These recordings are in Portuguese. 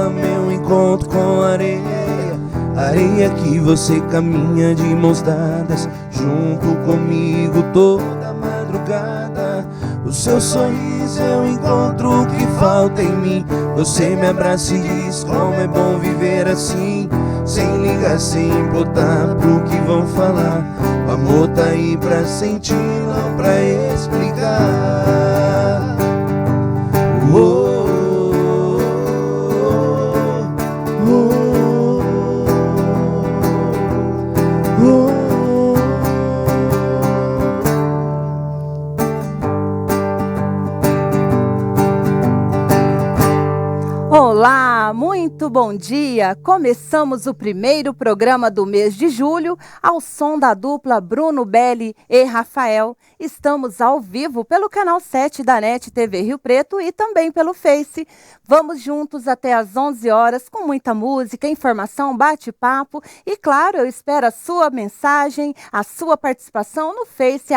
meu encontro com areia, areia que você caminha de mãos dadas, junto comigo toda madrugada. O seu sorriso é o encontro que falta em mim. Você me abraça e diz como é bom viver assim, sem ligar, sem importar pro que vão falar. O amor tá aí pra sentir, não pra explicar. Oh, Olá, muito bom dia! Começamos o primeiro programa do mês de julho ao som da dupla Bruno Belli e Rafael. Estamos ao vivo pelo canal 7 da NET TV Rio Preto e também pelo Face. Vamos juntos até às 11 horas com muita música, informação, bate-papo e, claro, eu espero a sua mensagem, a sua participação no Face,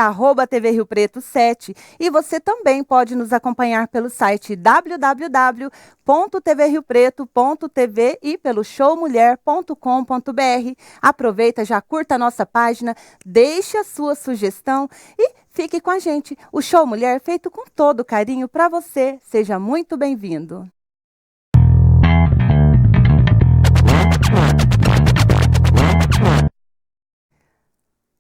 @TV Rio Preto 7. E você também pode nos acompanhar pelo site www.tvriopreto.tv e pelo showmulher.com.br. Aproveita, já curta a nossa página, deixe a sua sugestão e fique com a gente. O Show Mulher feito com todo carinho para você. Seja muito bem-vindo.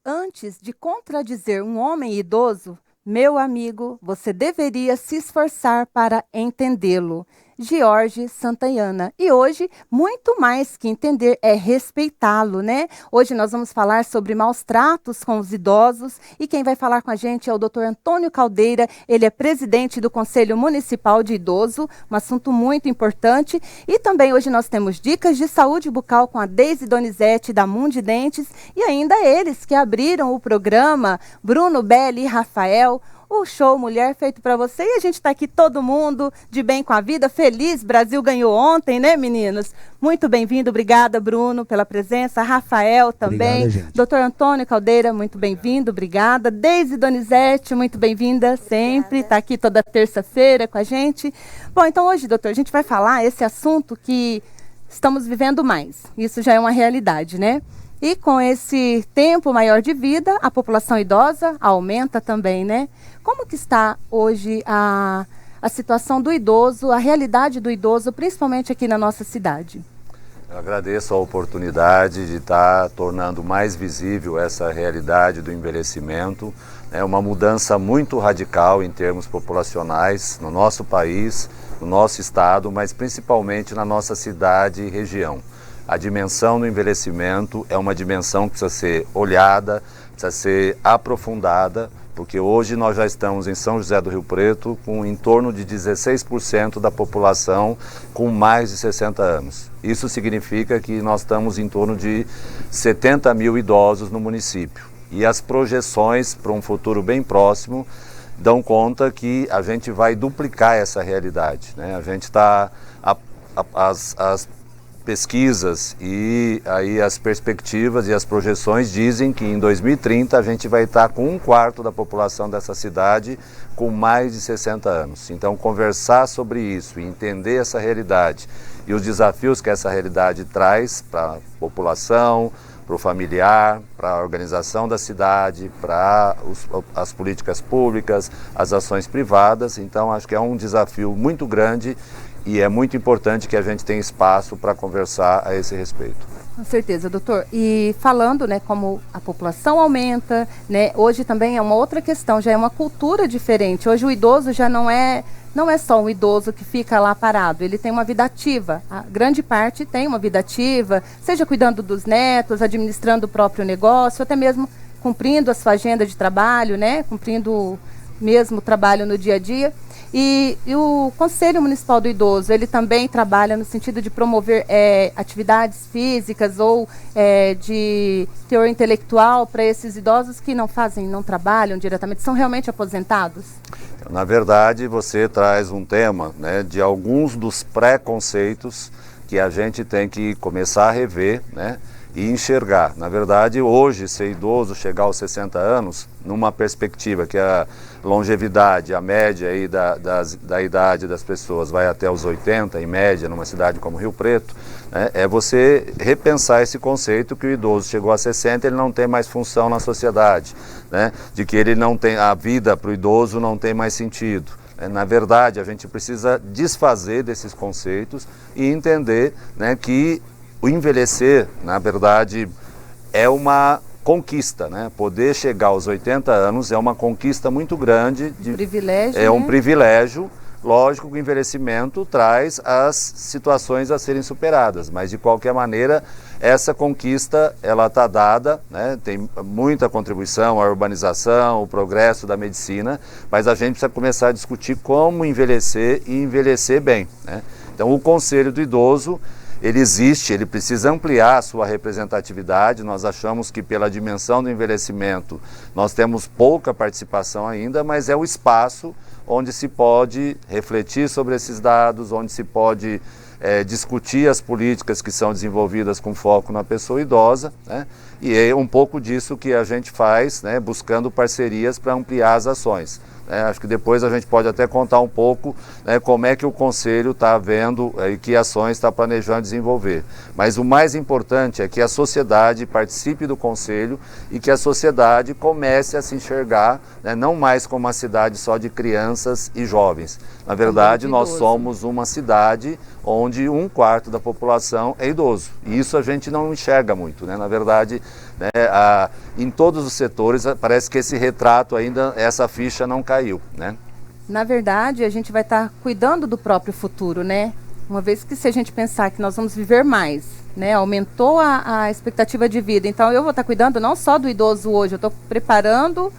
Antes de contradizer um homem idoso, meu amigo, você deveria se esforçar para entendê-lo. George Santayana. E hoje, muito mais que entender, é respeitá-lo, né? Hoje nós vamos falar sobre maus tratos com os idosos e quem vai falar com a gente é o Dr. Antônio Caldeira. Ele é presidente do Conselho Municipal de Idoso, um assunto muito importante. E também hoje nós temos dicas de saúde bucal com a Deise Donizete da Mundi Dentes e ainda eles que abriram o programa, Bruno Belli e Rafael. O Show Mulher feito para você e a gente está aqui todo mundo de bem com a vida, feliz. Brasil ganhou ontem, né, meninos? Muito bem-vindo, obrigada, Bruno, pela presença. Rafael também. Doutor Antônio Caldeira, muito bem-vindo, obrigada. Deise Donizete, muito bem-vinda sempre, está aqui toda terça-feira com a gente. Bom, então hoje, doutor, a gente vai falar esse assunto que estamos vivendo mais. Isso já é uma realidade, né? E com esse tempo maior de vida, a população idosa aumenta também, né? Como que está hoje a situação do idoso, a realidade do idoso, principalmente aqui na nossa cidade? Eu agradeço a oportunidade de estar tornando mais visível essa realidade do envelhecimento. É uma mudança muito radical em termos populacionais no nosso país, no nosso estado, mas principalmente na nossa cidade e região. A dimensão do envelhecimento é uma dimensão que precisa ser olhada, precisa ser aprofundada, porque hoje nós já estamos em São José do Rio Preto com em torno de 16% da população com mais de 60 anos. Isso significa que nós estamos em torno de 70 mil idosos no município. E as projeções para um futuro bem próximo dão conta que a gente vai duplicar essa realidade, né? A gente está... As pesquisas e aí as perspectivas e as projeções dizem que em 2030 a gente vai estar com 1/4 da população dessa cidade com mais de 60 anos. Então conversar sobre isso e entender essa realidade e os desafios que essa realidade traz para a população, para o familiar, para a organização da cidade, para as políticas públicas, as ações privadas. Então acho que é um desafio muito grande e é muito importante que a gente tenha espaço para conversar a esse respeito. Com certeza, doutor. E falando, né, como a população aumenta, né, hoje também é uma outra questão, já é uma cultura diferente. Hoje o idoso já não é só um idoso que fica lá parado, ele tem uma vida ativa. A grande parte tem uma vida ativa, seja cuidando dos netos, administrando o próprio negócio, até mesmo cumprindo a sua agenda de trabalho, né, cumprindo mesmo o trabalho no dia a dia. E o Conselho Municipal do Idoso, ele também trabalha no sentido de promover atividades físicas ou de teor intelectual para esses idosos que não trabalham diretamente, são realmente aposentados? Na verdade, você traz um tema, né, de alguns dos preconceitos que a gente tem que começar a rever, né, e enxergar. Na verdade, hoje, ser idoso, chegar aos 60 anos, numa perspectiva que a longevidade, a média aí da idade das pessoas vai até os 80, em média, numa cidade como Rio Preto, né, é você repensar esse conceito que o idoso chegou a 60, ele não tem mais função na sociedade, né, de que ele não tem, a vida para o idoso não tem mais sentido. Na verdade, a gente precisa desfazer desses conceitos e entender, né, que o envelhecer, na verdade, é uma conquista, né? Poder chegar aos 80 anos é uma conquista muito grande. Privilégio, é né? um privilégio. Lógico que o envelhecimento traz as situações a serem superadas, mas de qualquer maneira essa conquista ela está dada, né? Tem muita contribuição, a urbanização, o progresso da medicina, mas a gente precisa começar a discutir como envelhecer e envelhecer bem, né? Então o Conselho do Idoso, ele existe, ele precisa ampliar a sua representatividade. Nós achamos que pela dimensão do envelhecimento nós temos pouca participação ainda, mas é o espaço onde se pode refletir sobre esses dados, onde se pode discutir as políticas que são desenvolvidas com foco na pessoa idosa, né? E é um pouco disso que a gente faz, né, buscando parcerias para ampliar as ações. Acho que depois a gente pode até contar um pouco, né, como é que o Conselho está vendo e que ações está planejando desenvolver. Mas o mais importante é que a sociedade participe do Conselho e que a sociedade comece a se enxergar, né, não mais como uma cidade só de crianças e jovens. Na verdade, nós somos uma cidade onde 1/4 da população é idoso. E isso a gente não enxerga muito, né? Na verdade, né, em todos os setores, parece que esse retrato ainda, essa ficha não caiu, né? Na verdade, a gente vai estar cuidando do próprio futuro, né? Uma vez que se a gente pensar que nós vamos viver mais, né? Aumentou a expectativa de vida. Então, eu vou estar cuidando não só do idoso hoje, eu estou preparando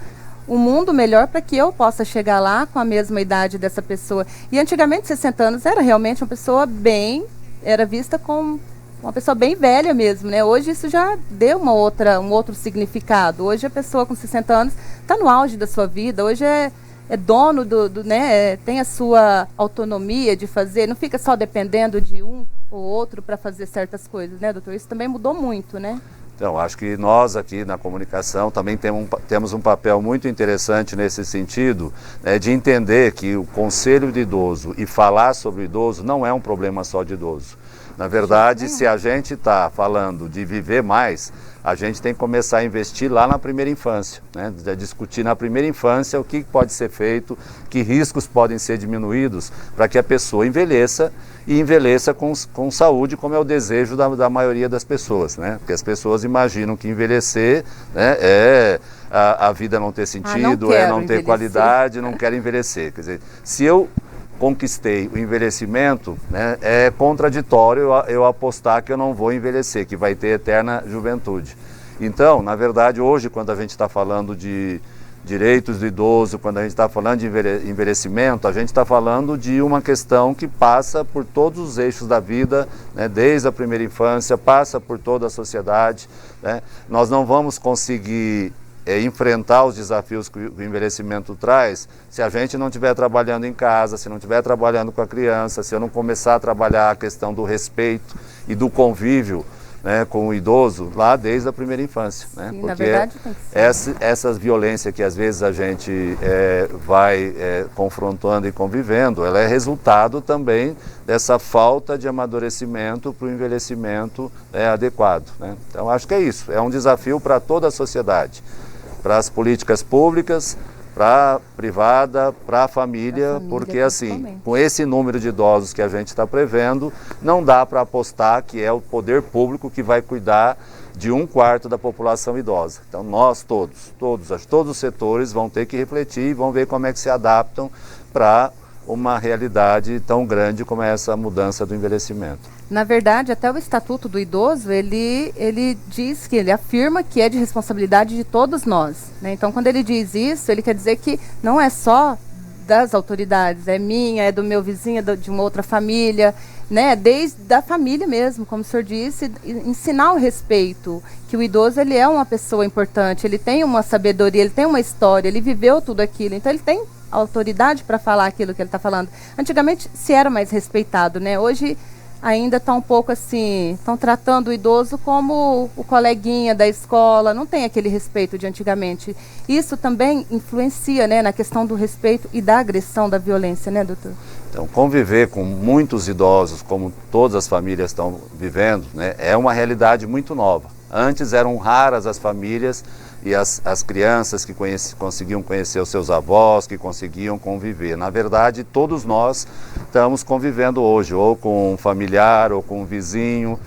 um mundo melhor para que eu possa chegar lá com a mesma idade dessa pessoa. E antigamente, 60 anos era realmente uma pessoa era vista como uma pessoa bem velha mesmo, né? Hoje isso já deu um outro significado. Hoje a pessoa com 60 anos está no auge da sua vida, hoje é dono né? Tem a sua autonomia de fazer, não fica só dependendo de um ou outro para fazer certas coisas, né, doutor? Isso também mudou muito, né? Então, acho que nós aqui na comunicação também temos um papel muito interessante nesse sentido, né, de entender que o Conselho de Idoso e falar sobre o idoso não é um problema só de idoso. Na verdade, se a gente está falando de viver mais, a gente tem que começar a investir lá na primeira infância, né? Discutir na primeira infância o que pode ser feito, que riscos podem ser diminuídos para que a pessoa envelheça e envelheça com saúde, como é o desejo da maioria das pessoas, né? Porque as pessoas imaginam que envelhecer, né, é a vida não ter sentido, não ter qualidade, não quer envelhecer. Quer dizer, se eu conquistei o envelhecimento, né, é contraditório eu apostar que eu não vou envelhecer, que vai ter eterna juventude. Então, na verdade, hoje, quando a gente está falando de direitos do idoso, quando a gente está falando de envelhecimento, a gente está falando de uma questão que passa por todos os eixos da vida, né, desde a primeira infância, passa por toda a sociedade, né? Nós não vamos conseguir enfrentar os desafios que o envelhecimento traz se a gente não estiver trabalhando em casa, se não estiver trabalhando com a criança, se eu não começar a trabalhar a questão do respeito e do convívio, né, com o idoso lá desde a primeira infância, né? Sim, porque na verdade, tem que ser. essas violências que às vezes a gente vai confrontando e convivendo, ela é resultado também dessa falta de amadurecimento para o envelhecimento adequado, né? Então acho que é isso, é um desafio para toda a sociedade, para as políticas públicas, para a privada, para a família, porque assim, com esse número de idosos que a gente está prevendo, não dá para apostar que é o poder público que vai cuidar de 1/4 da população idosa. Então nós todos os setores vão ter que refletir e vão ver como é que se adaptam para uma realidade tão grande como é essa mudança do envelhecimento. Na verdade, até o Estatuto do Idoso, ele diz que ele afirma que é de responsabilidade de todos nós, né? Então, quando ele diz isso, ele quer dizer que não é só das autoridades, é minha, é do meu vizinho, é de uma outra família, né? Desde a família mesmo, como o senhor disse, ensinar o respeito, que o idoso ele é uma pessoa importante, ele tem uma sabedoria, ele tem uma história, ele viveu tudo aquilo, então ele tem autoridade para falar aquilo que ele está falando. Antigamente se era mais respeitado, né? Hoje ainda está um pouco assim, estão tratando o idoso como o coleguinha da escola, não tem aquele respeito de antigamente. Isso também influencia, né, na questão do respeito e da agressão, da violência, né, doutor? Então, conviver com muitos idosos, como todas as famílias estão vivendo, né, é uma realidade muito nova. Antes eram raras as famílias e as crianças que conseguiam conhecer os seus avós, que conseguiam conviver. Na verdade, todos nós estamos convivendo hoje, ou com um familiar, ou com um vizinho,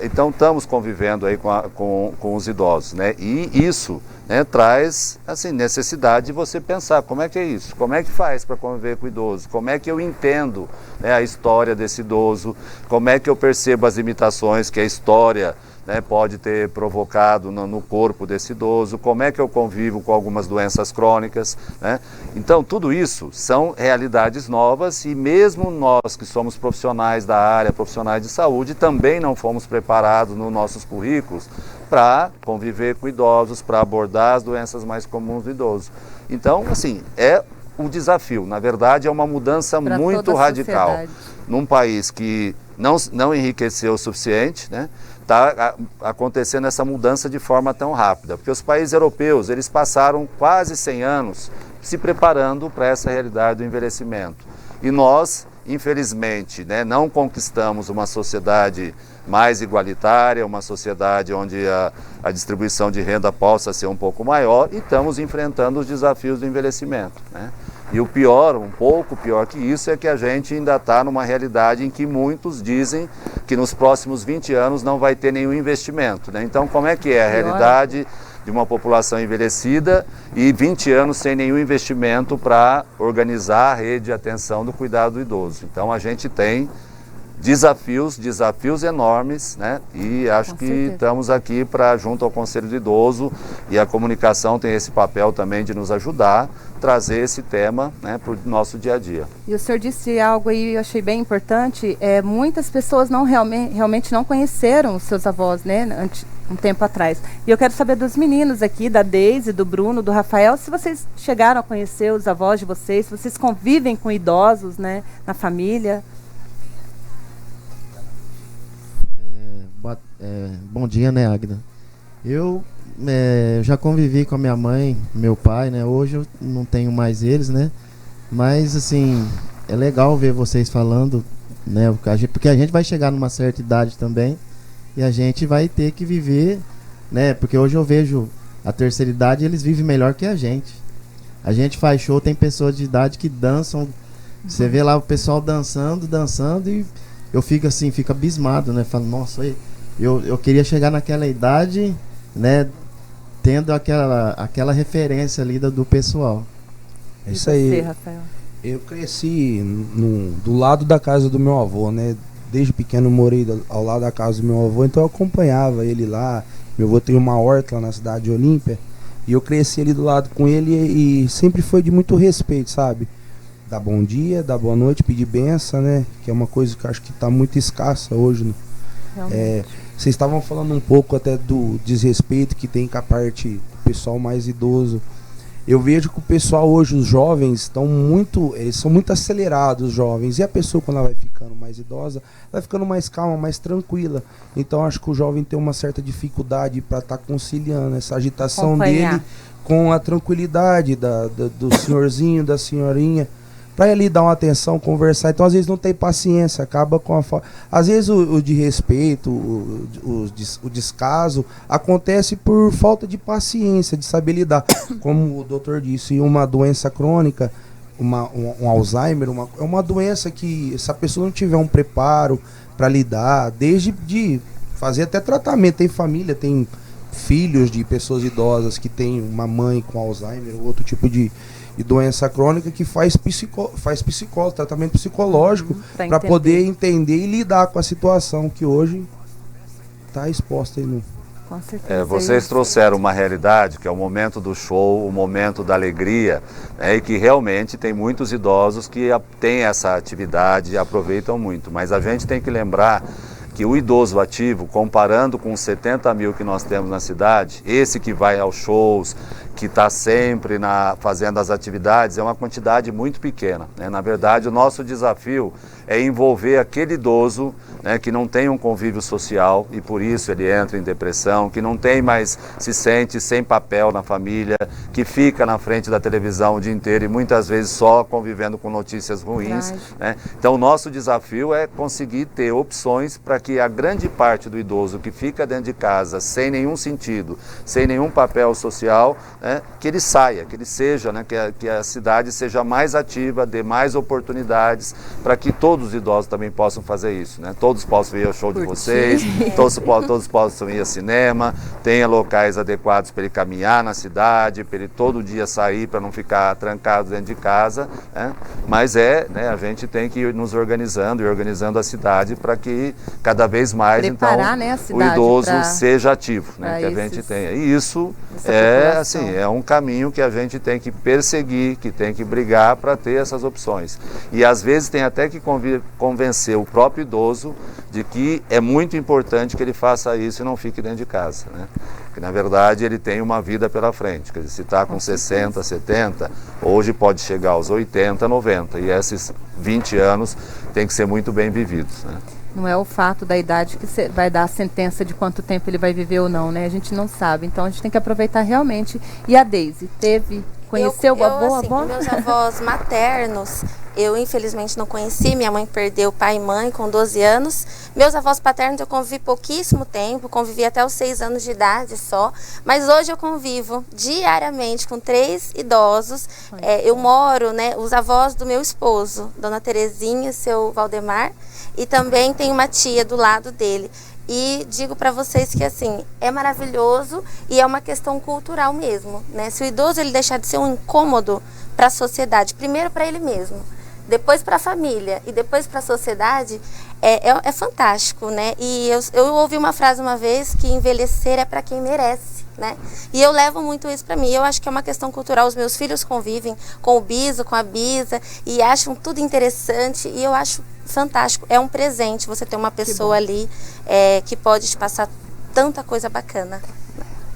então estamos convivendo aí com os idosos, né? E isso, né, traz assim, necessidade de você pensar como é que é isso, como é que faz para conviver com o idoso, como é que eu entendo, né, a história desse idoso, como é que eu percebo as limitações que a história, né, pode ter provocado no corpo desse idoso, como é que eu convivo com algumas doenças crônicas, né? Então tudo isso são realidades novas e mesmo nós que somos profissionais da área, profissionais de saúde, também não fomos preparados nos nossos currículos para conviver com idosos, para abordar as doenças mais comuns do idoso. Então, assim, é um desafio, na verdade é uma mudança pra muito radical. Num país que não enriqueceu o suficiente, né? Está acontecendo essa mudança de forma tão rápida, porque os países europeus, eles passaram quase 100 anos se preparando para essa realidade do envelhecimento. E nós, infelizmente, né, não conquistamos uma sociedade mais igualitária, uma sociedade onde a distribuição de renda possa ser um pouco maior e estamos enfrentando os desafios do envelhecimento, né? E o pior, um pouco pior que isso, é que a gente ainda está numa realidade em que muitos dizem que nos próximos 20 anos não vai ter nenhum investimento, né? Então, como é que é a realidade de uma população envelhecida e 20 anos sem nenhum investimento para organizar a rede de atenção do cuidado do idoso? Então, a gente tem desafios enormes, né? E acho que estamos aqui junto ao Conselho do Idoso, e a comunicação tem esse papel também de nos ajudar, trazer esse tema, né, para o nosso dia a dia. E o senhor disse algo aí, eu achei bem importante, muitas pessoas realmente não conheceram os seus avós, né, um tempo atrás. E eu quero saber dos meninos aqui, da Deise, do Bruno, do Rafael, se vocês chegaram a conhecer os avós de vocês, se vocês convivem com idosos, né, na família. Bom dia, né, Agda? Eu já convivi com a minha mãe, meu pai, né? Hoje eu não tenho mais eles, né? Mas, assim, é legal ver vocês falando, né? Porque a gente vai chegar numa certa idade também e a gente vai ter que viver, né? Porque hoje eu vejo a terceira idade, eles vivem melhor que a gente. A gente faz show, tem pessoas de idade que dançam. Você vê lá o pessoal dançando e eu fico assim, fico abismado, né? Falo, nossa, eu queria chegar naquela idade, né? Tendo aquela referência ali do pessoal. É isso aí. Você, Rafael? Eu cresci do lado da casa do meu avô, né? Desde pequeno morei ao lado da casa do meu avô, então eu acompanhava ele lá. Meu avô tem uma horta lá na cidade de Olímpia, e eu cresci ali do lado com ele e sempre foi de muito respeito, sabe? Dar bom dia, dar boa noite, pedir benção, né? Que é uma coisa que eu acho que está muito escassa hoje, né? Vocês estavam falando um pouco até do desrespeito que tem com a parte do pessoal mais idoso. Eu vejo que o pessoal hoje, os jovens, eles são muito acelerados, os jovens. E a pessoa, quando ela vai ficando mais idosa, ela vai ficando mais calma, mais tranquila. Então acho que o jovem tem uma certa dificuldade para estar conciliando essa agitação dele com a tranquilidade do senhorzinho, da senhorinha, para ele dar uma atenção, conversar. Então às vezes não tem paciência, acaba com às vezes o de respeito, o descaso acontece por falta de paciência, de saber lidar. Como o doutor disse, uma doença crônica, um Alzheimer, é uma doença que, se a pessoa não tiver um preparo para lidar, desde de fazer até tratamento, tem família, tem filhos de pessoas idosas que tem uma mãe com Alzheimer ou outro tipo de doença crônica, que faz tratamento psicológico para poder entender e lidar com a situação que hoje está exposta aí no... Com certeza. Vocês trouxeram uma realidade que é o momento do show, o momento da alegria, né, e que realmente tem muitos idosos que têm essa atividade e aproveitam muito, mas a gente tem que lembrar que o idoso ativo, comparando com os 70 mil que nós temos na cidade, esse que vai aos shows, que está sempre fazendo as atividades, é uma quantidade muito pequena, né? Na verdade, o nosso desafio é envolver aquele idoso, né, que não tem um convívio social e por isso ele entra em depressão, que não tem mais, se sente sem papel na família, que fica na frente da televisão o dia inteiro e muitas vezes só convivendo com notícias ruins, né? Então o nosso desafio é conseguir ter opções para que a grande parte do idoso que fica dentro de casa sem nenhum sentido, sem nenhum papel social, né, que ele saia, que ele seja, né, que a cidade seja mais ativa, dê mais oportunidades para que todos os idosos também possam fazer isso, né? Todos possam ir ao show de vocês, todos possam ir ao cinema, tenha locais adequados para ele caminhar na cidade, para ele todo dia sair, para não ficar trancado dentro de casa, né? Mas né, a gente tem que ir nos organizando e organizando a cidade para que cada vez mais preparar, então, né, o idoso seja ativo, né? Que a gente tenha. E isso é um caminho que a gente tem que perseguir, que tem que brigar para ter essas opções. E às vezes tem até que convencer o próprio idoso de que é muito importante que ele faça isso e não fique dentro de casa, né? Que na verdade ele tem uma vida pela frente, quer dizer, se está com 60, 70, hoje pode chegar aos 80, 90 e esses 20 anos tem que ser muito bem vividos, né? Não é o fato da idade que vai dar a sentença de quanto tempo ele vai viver ou não, né? A gente não sabe, então a gente tem que aproveitar realmente. E a Deise, conheceu o avô? Meus avós maternos, eu infelizmente não conheci, minha mãe perdeu pai e mãe com 12 anos. Meus avós paternos eu convivi pouquíssimo tempo, convivi até os 6 anos de idade só, mas hoje eu convivo diariamente com 3 idosos. Eu moro, né, os avós do meu esposo, Dona Terezinha e seu Valdemar, e também tem uma tia do lado dele. E digo para vocês que assim, é maravilhoso e é uma questão cultural mesmo, né? Se o idoso ele deixar de ser um incômodo para a sociedade, primeiro para ele mesmo, depois para a família e depois para a sociedade, é fantástico, né? E eu ouvi uma frase uma vez que envelhecer é para quem merece, né? E eu levo muito isso para mim. Eu acho que é uma questão cultural. Os meus filhos convivem com o biso, com a bisa e acham tudo interessante e eu acho fantástico. É um presente você ter uma pessoa ali que pode te passar tanta coisa bacana.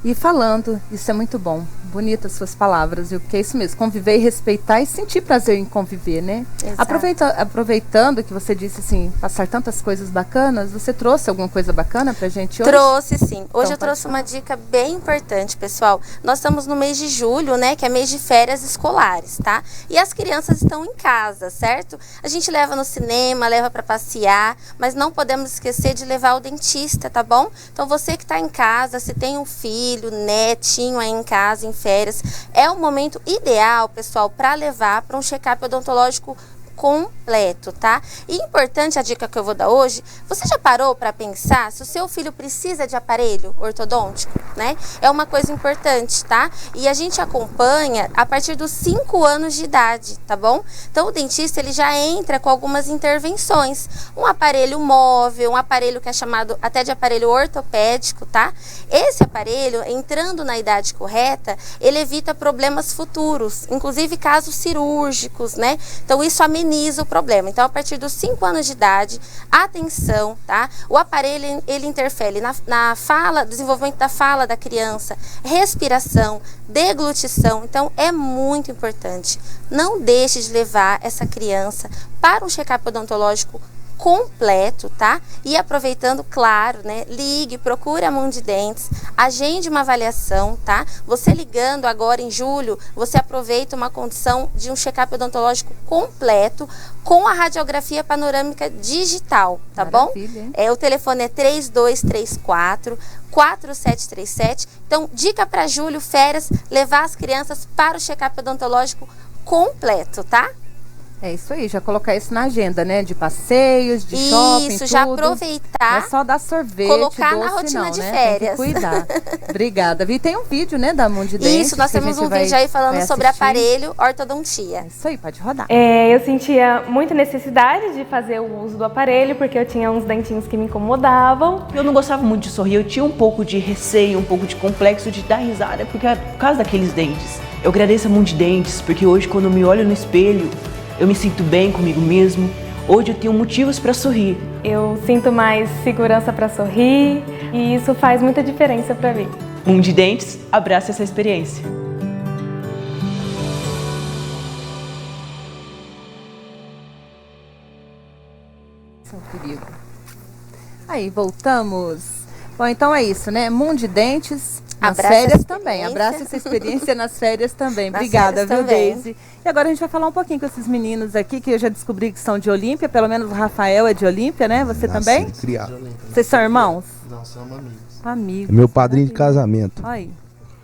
E falando, isso é muito bom. Bonitas suas palavras, viu? Porque é isso mesmo, conviver e respeitar e sentir prazer em conviver, né? Aproveitando que você disse assim, passar tantas coisas bacanas, você trouxe alguma coisa bacana pra gente hoje? Trouxe sim. Hoje eu trouxe uma dica bem importante, pessoal. Nós estamos no mês de julho, né? Que é mês de férias escolares, tá? E as crianças estão em casa, certo? A gente leva no cinema, leva pra passear, mas não podemos esquecer de levar o dentista, tá bom? Então você que tá em casa, se tem um filho, netinho aí em casa, em férias, é o momento ideal, pessoal, para levar para um check-up odontológico completo, tá? E importante a dica que eu vou dar hoje, você já parou para pensar se o seu filho precisa de aparelho ortodôntico, né? É uma coisa importante, tá? E a gente acompanha a partir dos 5 anos de idade, tá bom? Então o dentista ele já entra com algumas intervenções, um aparelho móvel, um aparelho que é chamado até de aparelho ortopédico, tá? Esse aparelho, entrando na idade correta, ele evita problemas futuros, inclusive casos cirúrgicos, né? Então isso ameniza o problema. Então, a partir dos 5 anos de idade, atenção, tá? O aparelho, ele interfere na fala, desenvolvimento da fala da criança, respiração, deglutição. Então, é muito importante. Não deixe de levar essa criança para um check-up odontológico completo, tá? E aproveitando, claro, né? Ligue, procure a Mundi Dentes, agende uma avaliação, tá? Você ligando agora em julho, você aproveita uma condição de um check-up odontológico completo com a radiografia panorâmica digital, tá bom? O telefone é 3234 4737. Então, dica para julho, férias, levar as crianças para o check-up odontológico completo, tá? É isso aí, já colocar isso na agenda, né? De passeios, de shopping, isso, já tudo. aproveitar. Não é só dar sorvete, colocar doce, na rotina não, de né? férias. Tem que cuidar. Obrigada, Vi. Tem um vídeo, né, da Mundi Dentes. Isso, nós temos um vídeo aí falando sobre aparelho ortodontia. É isso aí, pode rodar. Eu sentia muita necessidade de fazer o uso do aparelho, porque eu tinha uns dentinhos que me incomodavam. Eu não gostava muito de sorrir, eu tinha um pouco de receio, um pouco de complexo de dar risada, por causa daqueles dentes. Eu agradeço a Mundi Dentes, porque hoje, quando eu me olho no espelho, eu me sinto bem comigo mesmo. Hoje eu tenho motivos para sorrir. Eu sinto mais segurança para sorrir e isso faz muita diferença para mim. Mundi Dentes, abraça essa experiência. Aí, voltamos. Bom, então é isso, né? Mundo de Dentes, nas Abraça férias essa também. experiência. Abraça essa experiência nas férias também. Nas Obrigada, férias viu, também. Deise? E agora a gente vai falar um pouquinho com esses meninos aqui, que eu já descobri que são de Olímpia. Pelo menos o Rafael é de Olímpia, né? Você também? Criado. Vocês são irmãos? Não, somos amigos. Amigos. É meu padrinho de Maravilha. casamento. Aí,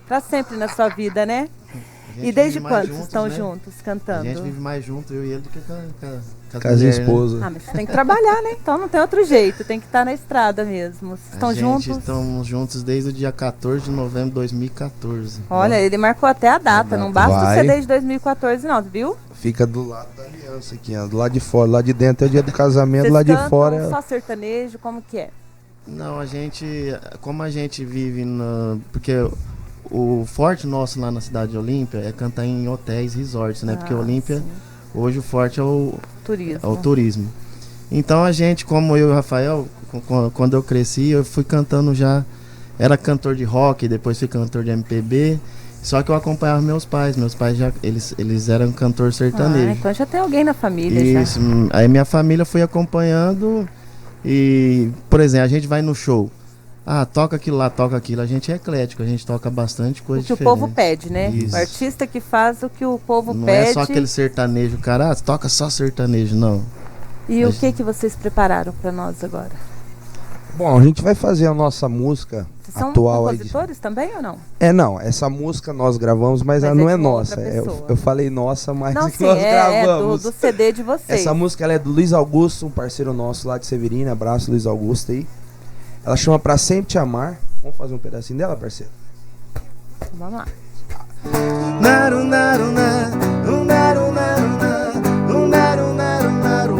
pra sempre na sua vida, né? A gente E desde vive mais quando juntos, estão né? juntos, A cantando? gente vive mais junto, eu e ele, do que com Com as mulher, né? esposas. Ah, mas você tem que trabalhar, né? Então não tem outro jeito, tem que estar na estrada mesmo. Vocês estão juntos? Estamos juntos desde o dia 14 de novembro de 2014. Olha, ele marcou até a data, não basta Vai. ser desde 2014 não, viu? Fica do lado da aliança aqui, ó, do lado de fora. Lá de dentro é o dia do casamento, Vocês lá de cantam fora é... só sertanejo, como que é? Não, como a gente vive porque o forte nosso lá na cidade de Olímpia é cantar em hotéis, resorts, né? Porque Ah, Olímpia, sim. hoje o forte é o Turismo. turismo. Então a gente, como eu e o Rafael, quando eu cresci, eu fui cantando já, era cantor de rock, depois fui cantor de MPB, só que eu acompanhava meus pais já, eles eram cantor Ah, sertanejo. então já tem alguém na família Isso, aí minha família foi acompanhando e, por exemplo, a gente vai no show. Ah, toca aquilo lá, toca aquilo. A gente é eclético, a gente toca bastante já. coisa O que o diferente. povo pede, né? Isso. O artista que faz o que o povo Não pede. é só aquele sertanejo, cara, toca só sertanejo, não. E o Mas- que vocês prepararam para nós agora? Bom, a gente vai fazer a nossa música Vocês são atual aí. compositores também ou não? Não, essa música nós gravamos, mas Mas ela é não é de uma nossa. outra pessoa. Eu falei nossa, mas Não, que sim, nós é gravamos. do CD de vocês. Essa música ela é do Luiz Augusto, um parceiro nosso lá de Severina. Abraço, Luiz Augusto aí. Ela chama Pra Sempre Te Amar. Vamos fazer um pedacinho dela, parceiro? Vamos lá. Naru, naru, na, naru, naru, na, naru, naru, naru,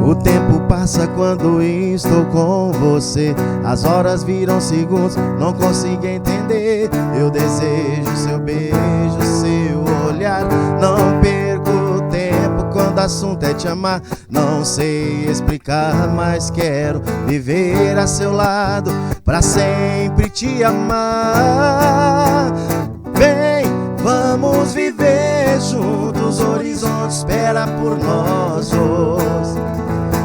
O tempo passa quando estou com você. As horas viram segundos, não consigo entender. Eu desejo seu beijo, seu olhar. Não perco tempo quando o assunto é te amar. Não sei explicar, mas quero viver a seu lado pra sempre te amar. Vem, vamos viver juntos. O horizonte espera por nós dois.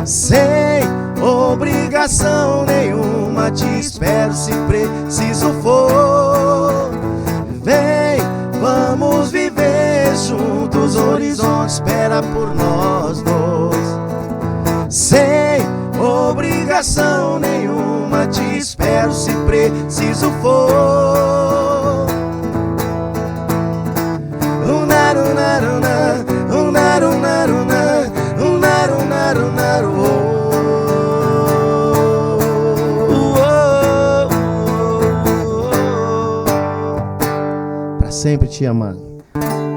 Sem obrigação nenhuma, te espero se preciso for. Vem, vamos viver juntos. O horizonte espera por nós dois. Sem obrigação nenhuma, te espero se preciso for. Naru, naru, na, naru, naru, na, naru, naru, naru, Pra sempre te amar.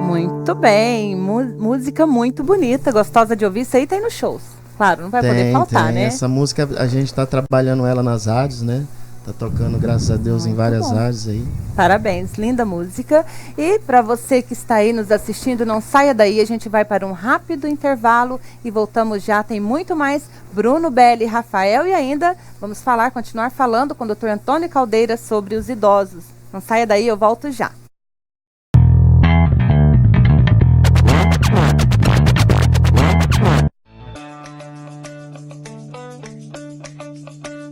Muito bem, música muito bonita, gostosa de ouvir. Isso aí tem nos shows. Claro, não vai poder faltar, né? Essa música a gente tá trabalhando ela nas rádios, né? Tá tocando, graças a Deus, em várias bom. rádios aí. Parabéns, linda música. E para você que está aí nos assistindo, não saia daí, a gente vai para um rápido intervalo e voltamos já. Tem muito mais Bruno, Belli e Rafael e ainda vamos continuar falando com o Dr. Antônio Caldeira sobre os idosos. Não saia daí, eu volto já.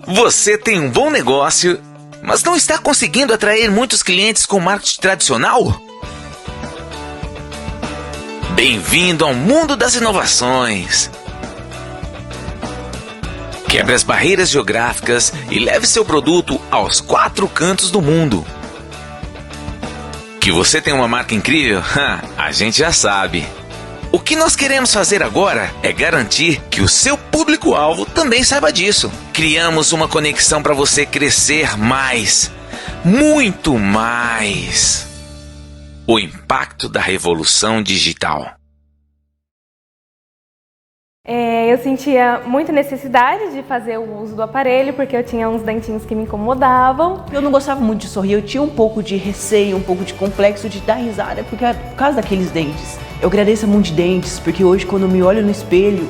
Você tem um bom negócio, mas não está conseguindo atrair muitos clientes com marketing tradicional? Bem-vindo ao mundo das inovações. Quebre as barreiras geográficas e leve seu produto aos 4 cantos do mundo. Que você tem uma marca incrível? A gente já sabe. O que nós queremos fazer agora é garantir que o seu público-alvo também saiba disso. Criamos uma conexão para você crescer mais, muito mais. O impacto da revolução digital. Eu sentia muita necessidade de fazer o uso do aparelho, porque eu tinha uns dentinhos que me incomodavam. Eu não gostava muito de sorrir, eu tinha um pouco de receio, um pouco de complexo de dar risada, por causa daqueles dentes. Eu agradeço a Mundo de Dentes, porque hoje quando eu me olho no espelho,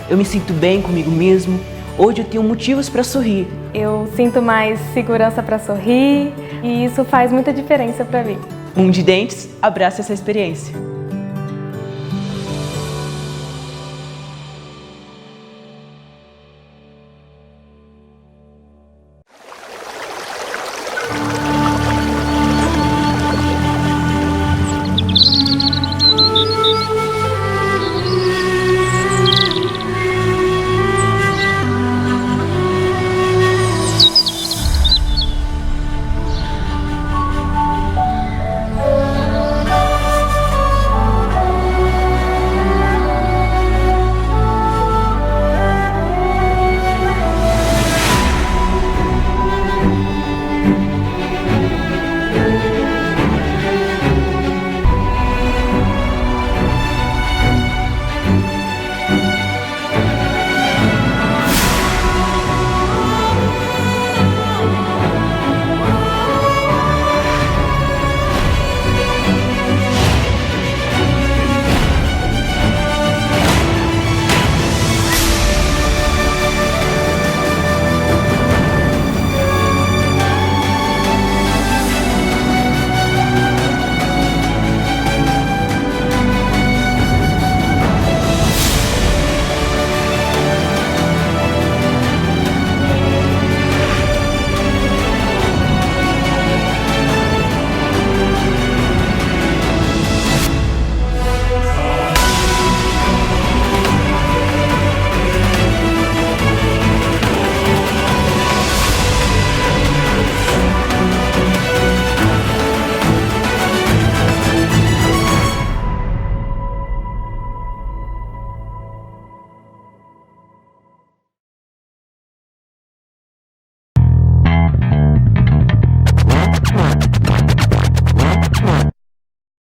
eu me sinto bem comigo mesmo. Hoje eu tenho motivos para sorrir. Eu sinto mais segurança para sorrir e isso faz muita diferença para mim. Mundo de Dentes abraça essa experiência.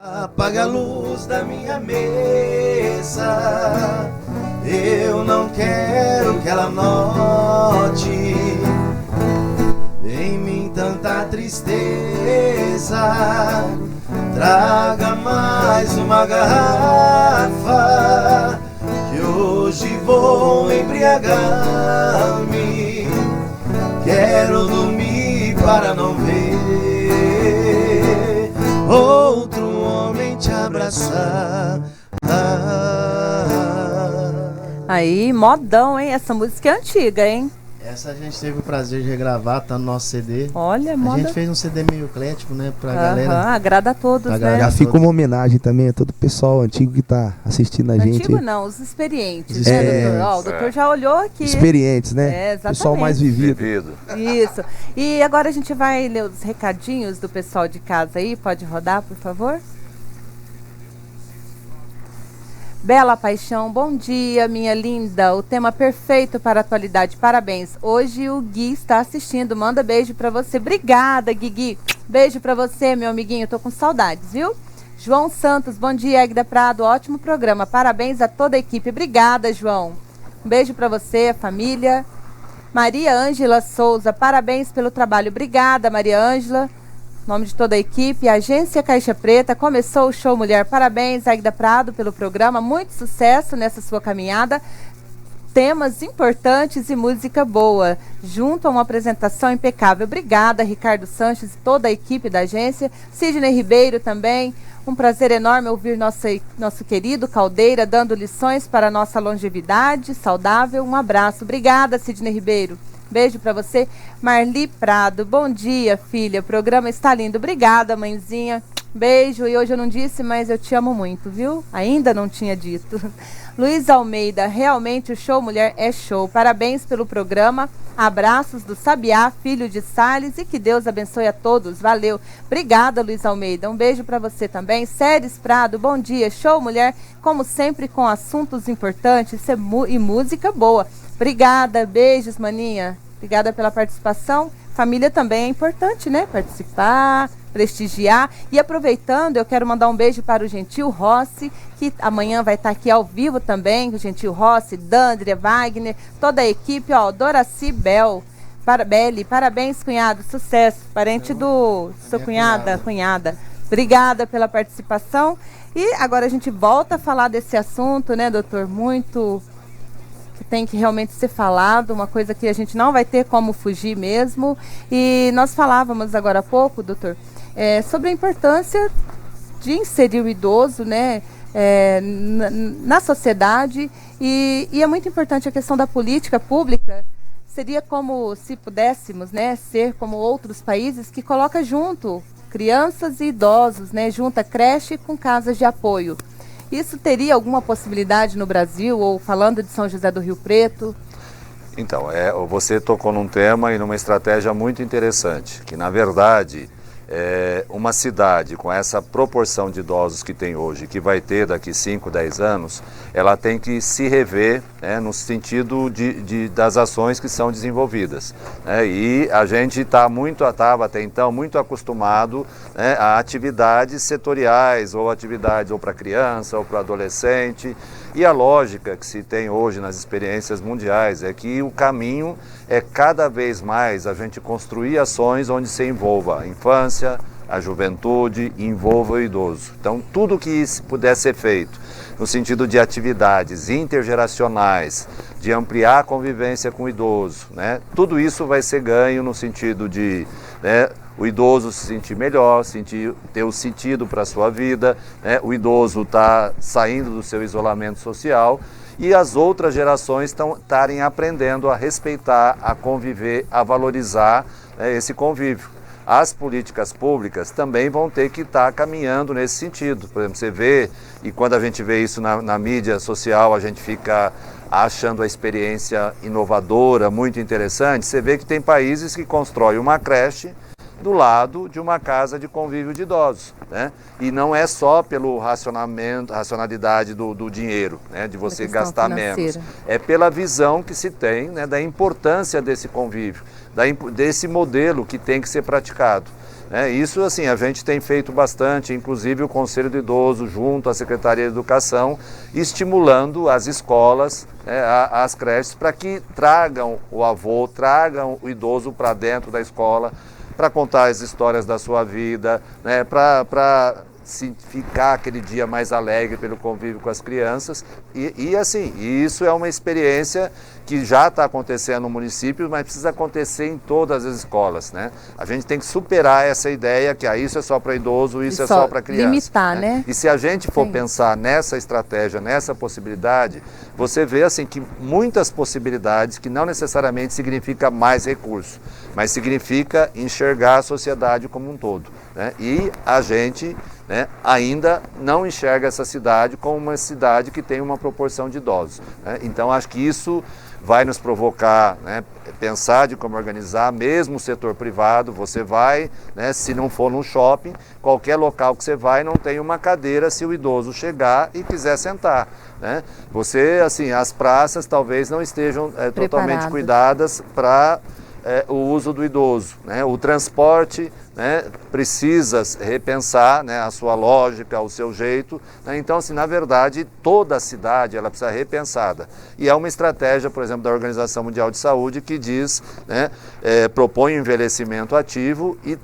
Apaga a luz da minha mesa, eu não quero que ela note em mim tanta tristeza. Traga mais uma garrafa, que hoje vou embriagar-me. Quero dormir para não ver outro homem te abraçar. Aí, modão, hein? Essa música é antiga, hein? Essa a gente teve o prazer de regravar, tá no nosso CD. Olha, moda. A gente fez um CD meio eclético, né, pra galera. Agrada a todos, né? Já fica uma homenagem também a todo o pessoal antigo que tá assistindo a gente. Antigo não, os experientes, né, doutor? Ó, o doutor já olhou aqui. Experientes, né? É, exatamente. Pessoal mais vivido. Isso. E agora a gente vai ler os recadinhos do pessoal de casa aí. Pode rodar, por favor? Bela Paixão, bom dia, minha linda. O tema perfeito para a atualidade. Parabéns. Hoje o Gui está assistindo. Manda beijo para você. Obrigada, Gui. Beijo para você, meu amiguinho. Tô com saudades, viu? João Santos, bom dia, Águida Prado. Ótimo programa. Parabéns a toda a equipe. Obrigada, João. Um beijo para você, a família. Maria Ângela Souza, parabéns pelo trabalho. Obrigada, Maria Ângela. Em nome de toda a equipe, Agência Caixa Preta, começou o Show Mulher. Parabéns, Águida Prado, pelo programa. Muito sucesso nessa sua caminhada. Temas importantes e música boa, junto a uma apresentação impecável. Obrigada, Ricardo Sanches e toda a equipe da agência. Sidney Ribeiro também. Um prazer enorme ouvir nosso querido Caldeira dando lições para a nossa longevidade saudável. Um abraço. Obrigada, Sidney Ribeiro. Beijo para você. Marli Prado, bom dia, filha. O programa está lindo. Obrigada, mãezinha. Beijo. E hoje eu não disse, mas eu te amo muito, viu? Ainda não tinha dito. Luiz Almeida, realmente o Show Mulher é show. Parabéns pelo programa. Abraços do Sabiá, filho de Salles, e que Deus abençoe a todos. Valeu. Obrigada, Luiz Almeida. Um beijo para você também. Séries Prado, bom dia. Show Mulher, como sempre, com assuntos importantes e música boa. Obrigada, beijos, maninha. Obrigada pela participação. Família também é importante, né? Participar, prestigiar. E aproveitando, eu quero mandar um beijo para o Gentil Rossi, que amanhã vai estar aqui ao vivo também. O Gentil Rossi, Dandria, Wagner, toda a equipe, ó, Doraci Bel. Belli, parabéns, cunhado, sucesso. Parente do sua cunhada. Obrigada pela participação. E agora a gente volta a falar desse assunto, né, doutor? Muito... tem que realmente ser falado, uma coisa que a gente não vai ter como fugir mesmo. E nós falávamos agora há pouco, doutor, sobre a importância de inserir o idoso, né, na sociedade, e é muito importante a questão da política pública. Seria como se pudéssemos, né, ser como outros países que coloca junto crianças e idosos, né, junta creche com casas de apoio. Isso teria alguma possibilidade no Brasil, ou falando de São José do Rio Preto? Então, você tocou num tema e numa estratégia muito interessante, que na verdade uma cidade com essa proporção de idosos que tem hoje, que vai ter daqui 5, 10 anos, ela tem que se rever, né, no sentido das ações que são desenvolvidas. Né, e a gente estava até então muito acostumado, né, a atividades setoriais, ou atividades ou para criança ou para adolescente. E a lógica que se tem hoje nas experiências mundiais é que o caminho é cada vez mais a gente construir ações onde se envolva a infância, a juventude, envolva o idoso. Então, tudo que puder ser feito no sentido de atividades intergeracionais, de ampliar a convivência com o idoso, né? Tudo isso vai ser ganho no sentido de, né, o idoso se sentir melhor, ter o sentido para a sua vida, né? O idoso está saindo do seu isolamento social e as outras gerações estarem aprendendo a respeitar, a conviver, a valorizar, né, esse convívio. As políticas públicas também vão ter que estar caminhando nesse sentido. Por exemplo, você vê, e quando a gente vê isso na mídia social, a gente fica achando a experiência inovadora, muito interessante. Você vê que tem países que constroem uma creche do lado de uma casa de convívio de idosos, né? E não é só pelo racionalidade do dinheiro, né? De você gastar menos. É pela visão que se tem, né, da importância desse convívio, desse modelo que tem que ser praticado. Isso, assim, a gente tem feito bastante, inclusive o Conselho do Idoso, junto à Secretaria de Educação, estimulando as escolas, as creches, para que tragam o avô, tragam o idoso para dentro da escola, para contar as histórias da sua vida, né, para ficar aquele dia mais alegre pelo convívio com as crianças. E assim, isso é uma experiência que já está acontecendo no município, mas precisa acontecer em todas as escolas, né? A gente tem que superar essa ideia que isso é só para idoso, isso é só para criança. Limitar, né? E se a gente for pensar nessa estratégia, nessa possibilidade, você vê assim que muitas possibilidades que não necessariamente significa mais recurso, mas significa enxergar a sociedade como um todo, né? E a gente, né, ainda não enxerga essa cidade como uma cidade que tem uma proporção de idosos, né? Então acho que isso vai nos provocar, né, pensar de como organizar, mesmo o setor privado. Você vai, né, se não for num shopping, qualquer local que você vai não tem uma cadeira se o idoso chegar e quiser sentar, né? Você, assim, as praças talvez não estejam totalmente cuidadas para o uso do idoso, né? O transporte, né, precisa repensar, né, a sua lógica, o seu jeito, né? Então, assim, na verdade, toda a cidade ela precisa ser repensada. E é uma estratégia, por exemplo, da Organização Mundial de Saúde que diz, né, propõe envelhecimento ativo e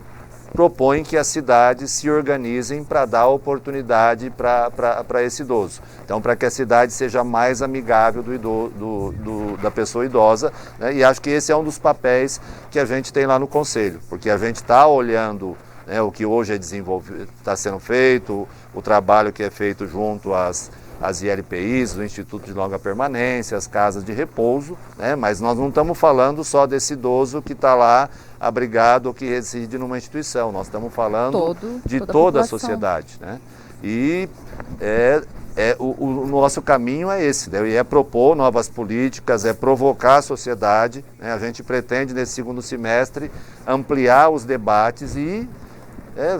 propõe que as cidades se organizem para dar oportunidade para esse idoso. Então, para que a cidade seja mais amigável da pessoa idosa, né? E acho que esse é um dos papéis que a gente tem lá no Conselho, porque a gente está olhando, né, o que hoje é desenvolvido, está sendo feito, o trabalho que é feito junto às ILPIs, o Instituto de Longa Permanência, as casas de repouso, né? Mas nós não estamos falando só desse idoso que está lá abrigado ou que reside numa instituição, nós estamos falando de toda a sociedade, né? E o nosso caminho é esse, né? E é propor novas políticas, é provocar a sociedade, né? A gente pretende nesse segundo semestre ampliar os debates e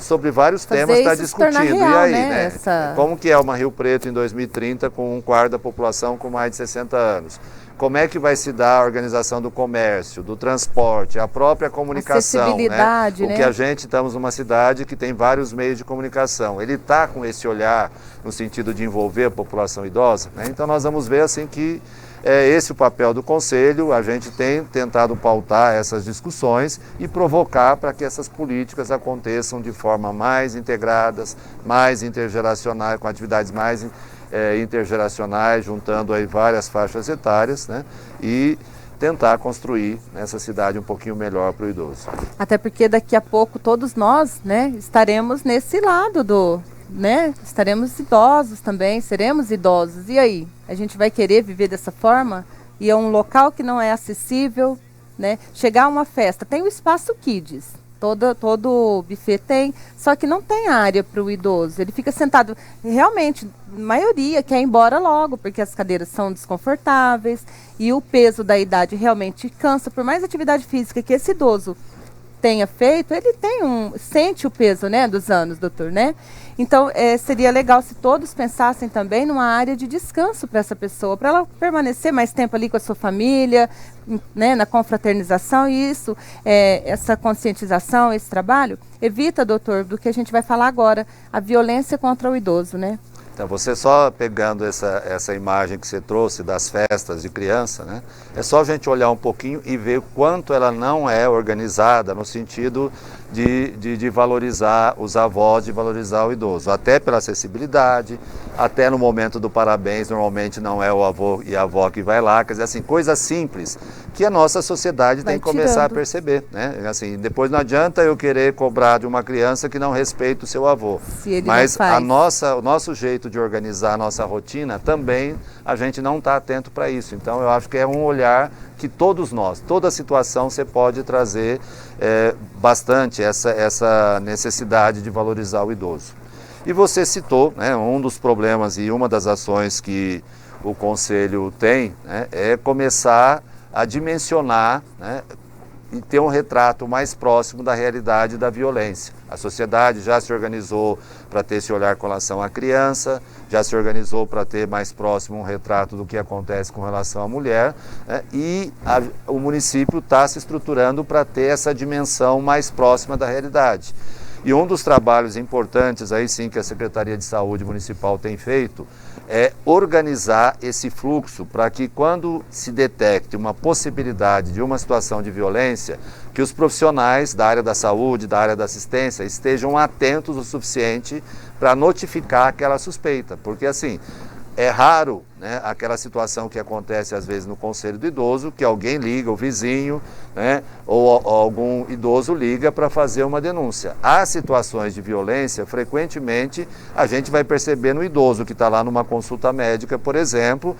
sobre vários temas está discutindo. Real, e aí, né? Como que é uma Rio Preto em 2030 com 1/4 da população com mais de 60 anos? Como é que vai se dar a organização do comércio, do transporte, a própria comunicação, acessibilidade, né? O que a gente, estamos numa cidade que tem vários meios de comunicação. Ele está com esse olhar no sentido de envolver a população idosa, né? Então nós vamos ver assim que é esse o papel do Conselho. A gente tem tentado pautar essas discussões e provocar para que essas políticas aconteçam de forma mais integradas, mais intergeracionais, com atividades mais intergeracionais, juntando aí várias faixas etárias, né? E tentar construir essa cidade um pouquinho melhor para o idoso. Até porque daqui a pouco todos nós, né, estaremos nesse lado do, né, estaremos idosos também, seremos idosos. E aí, a gente vai querer viver dessa forma? E é um local que não é acessível, né? Chegar a uma festa, tem o espaço Kids, todo buffet tem, só que não tem área para o idoso. Ele fica sentado, realmente, a maioria quer ir embora logo, porque as cadeiras são desconfortáveis e o peso da idade realmente cansa. Por mais atividade física que esse idoso tenha feito, ele sente o peso, né, dos anos, doutor, né? Então, seria legal se todos pensassem também numa área de descanso para essa pessoa, para ela permanecer mais tempo ali com a sua família, né, na confraternização. E isso, essa conscientização, esse trabalho, evita, doutor, do que a gente vai falar agora, a violência contra o idoso, né? Então, você só pegando essa imagem que você trouxe das festas de criança, né? É só a gente olhar um pouquinho e ver o quanto ela não é organizada no sentido de valorizar os avós, de valorizar o idoso. Até pela acessibilidade, até no momento do parabéns, normalmente não é o avô e a avó que vai lá. Quer dizer, assim, coisas simples que a nossa sociedade tem que começar a perceber, né? Assim, depois não adianta eu querer cobrar de uma criança que não respeita o seu avô. Mas o nosso jeito de organizar a nossa rotina também a gente não está atento para isso. Então eu acho que é um olhar que todos nós, toda situação você pode trazer bastante essa necessidade de valorizar o idoso. E você citou, né, um dos problemas e uma das ações que o Conselho tem, né, é começar a dimensionar, né, e ter um retrato mais próximo da realidade da violência. A sociedade já se organizou para ter esse olhar com relação à criança, já se organizou para ter mais próximo um retrato do que acontece com relação à mulher, né? E o município está se estruturando para ter essa dimensão mais próxima da realidade. E um dos trabalhos importantes aí sim que a Secretaria de Saúde Municipal tem feito é organizar esse fluxo para que quando se detecte uma possibilidade de uma situação de violência, que os profissionais da área da saúde, da área da assistência estejam atentos o suficiente para notificar aquela suspeita, porque assim, é raro, né, aquela situação que acontece às vezes no Conselho do Idoso, que alguém liga, o vizinho, né, ou algum idoso liga para fazer uma denúncia. Há situações de violência, frequentemente a gente vai perceber no idoso que está lá numa consulta médica, por exemplo,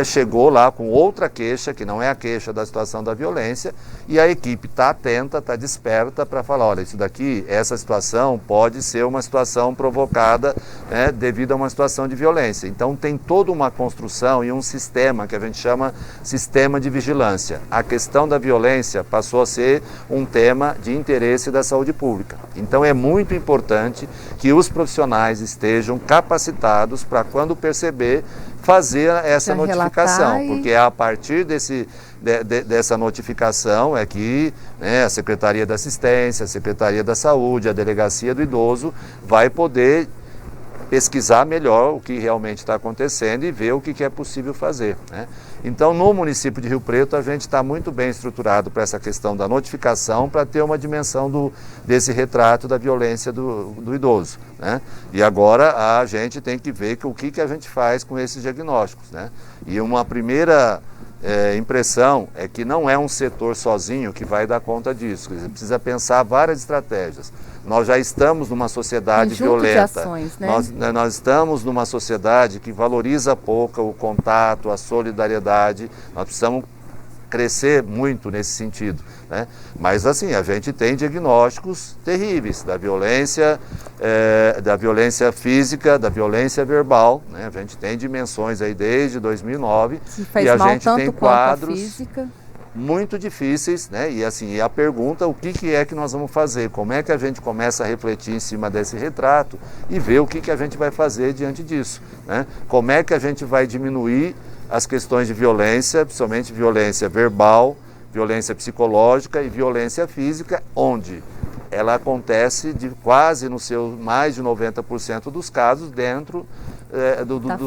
chegou lá com outra queixa, que não é a queixa da situação da violência, e a equipe está atenta, está desperta para falar, olha, isso daqui, essa situação pode ser uma situação provocada, né, devido a uma situação de violência. Então tem toda uma construção e um sistema que a gente chama sistema de vigilância. A questão da violência passou a ser um tema de interesse da saúde pública. Então é muito importante que os profissionais estejam capacitados para, quando perceber, fazer essa notificação, porque é a partir dessa notificação é que, né, a Secretaria da Assistência, a Secretaria da Saúde, a Delegacia do Idoso vai poder pesquisar melhor o que realmente está acontecendo e ver o que é possível fazer, né? Então, no município de Rio Preto, a gente está muito bem estruturado para essa questão da notificação, para ter uma dimensão desse retrato da violência do idoso, né? E agora a gente tem que ver o que a gente faz com esses diagnósticos, né? E uma primeira impressão é que não é um setor sozinho que vai dar conta disso. Você precisa pensar várias estratégias. Nós já estamos numa sociedade violenta. Ações, né? Nós estamos numa sociedade que valoriza pouco o contato, a solidariedade. Nós precisamos crescer muito nesse sentido, né? Mas assim, a gente tem diagnósticos terríveis da violência física, da violência verbal, né? A gente tem dimensões aí desde 2009 e a gente tem quadros muito difíceis, né? E assim, a pergunta, o que é que nós vamos fazer? Como é que a gente começa a refletir em cima desse retrato e ver o que a gente vai fazer diante disso, né? Como é que a gente vai diminuir as questões de violência, principalmente violência verbal, violência psicológica e violência física, onde ela acontece quase no seu mais de 90% dos casos dentro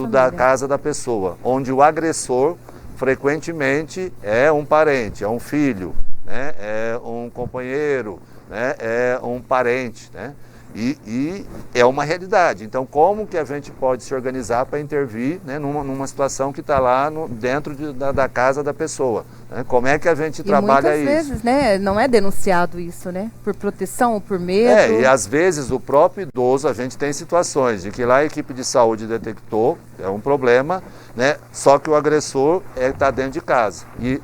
da casa da pessoa, onde o agressor frequentemente é um parente, é um filho, né, é um companheiro, né, é um parente, né? E é uma realidade. Então, como que a gente pode se organizar para intervir, né, numa situação que está lá dentro da casa da pessoa? Né? Como é que a gente trabalha isso? Muitas vezes, né, não é denunciado isso, né? Por proteção ou por medo. E às vezes o próprio idoso, a gente tem situações de que lá a equipe de saúde detectou, é um problema, né? Só que o agressor está dentro de casa. E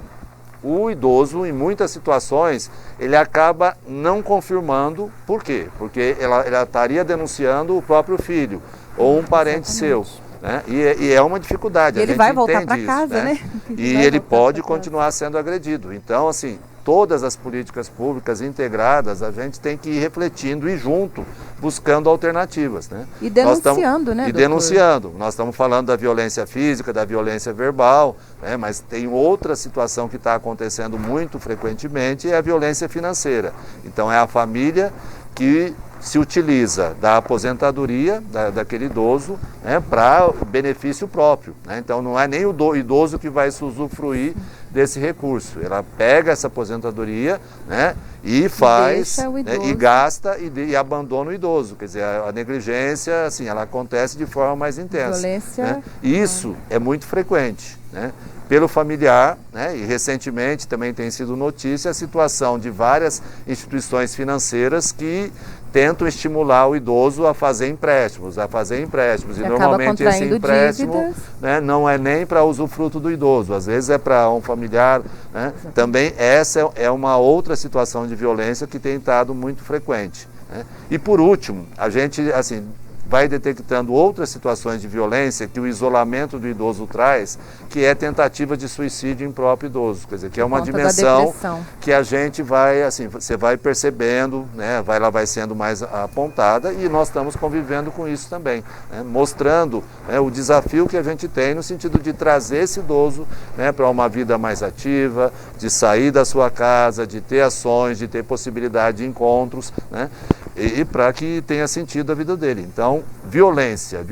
o idoso, em muitas situações, ele acaba não confirmando. Por quê? Porque ela estaria denunciando o próprio filho ou um parente seu. Né? E é uma dificuldade. E ele vai voltar para casa, né? E ele pode continuar sendo agredido. Então, assim, todas as políticas públicas integradas, a gente tem que ir refletindo e junto, buscando alternativas. Né? E denunciando, né, E doutor? denunciando. Nós estamos falando da violência física, da violência verbal, né? Mas tem outra situação que está acontecendo muito frequentemente, é a violência financeira. Então é a família que se utiliza da aposentadoria daquele idoso, né, para benefício próprio. Né? Então não é nem o idoso que vai usufruir desse recurso. Ela pega essa aposentadoria, né, e faz, né, e gasta e abandona o idoso. Quer dizer, a negligência, assim, ela acontece de forma mais intensa. Violência. Né? Isso é muito frequente. Né? Pelo familiar, né, e recentemente também tem sido notícia a situação de várias instituições financeiras que tentam estimular o idoso a fazer empréstimos. E normalmente esse empréstimo, né, não é nem para usufruto do idoso, às vezes é para um familiar. Né? Também essa é uma outra situação de violência que tem estado muito frequente. Né? E por último, a gente, assim, vai detectando outras situações de violência que o isolamento do idoso traz, que é tentativa de suicídio em próprio idoso, quer dizer, que é uma dimensão que a gente vai, assim, você vai percebendo, né, ela vai sendo mais apontada, e nós estamos convivendo com isso também, né, mostrando, né, o desafio que a gente tem no sentido de trazer esse idoso, né, para uma vida mais ativa, de sair da sua casa, de ter ações, de ter possibilidade de encontros, né, e para que tenha sentido a vida dele. Então, violência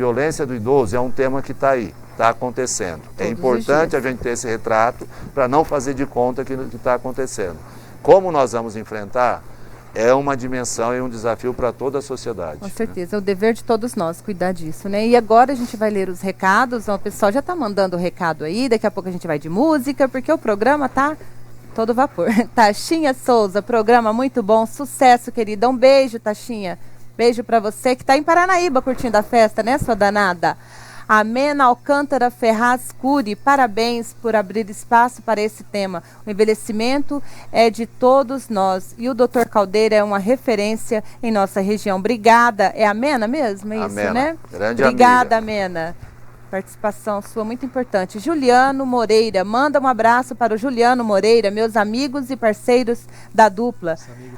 do idoso é um tema que está aí, está acontecendo. É importante a gente ter esse retrato para não fazer de conta que está acontecendo. Como nós vamos enfrentar, é uma dimensão e um desafio para toda a sociedade. Com certeza, é o dever de todos nós cuidar disso, né? E agora a gente vai ler os recados, o pessoal já está mandando o recado aí, daqui a pouco a gente vai de música, porque o programa tá todo vapor. Taxinha Souza, programa muito bom, sucesso, querida. Um beijo, Taxinha. Beijo para você que está em Paranaíba curtindo a festa, né, sua danada? Amena Alcântara Ferraz Cury, parabéns por abrir espaço para esse tema. O envelhecimento é de todos nós e o Dr. Caldeira é uma referência em nossa região. Obrigada. É a Amena mesmo? É isso, Amena, né? Grande Obrigada, amiga. Amena. Participação sua muito importante. Juliano Moreira, manda um abraço para o Juliano Moreira, meus amigos e parceiros da dupla.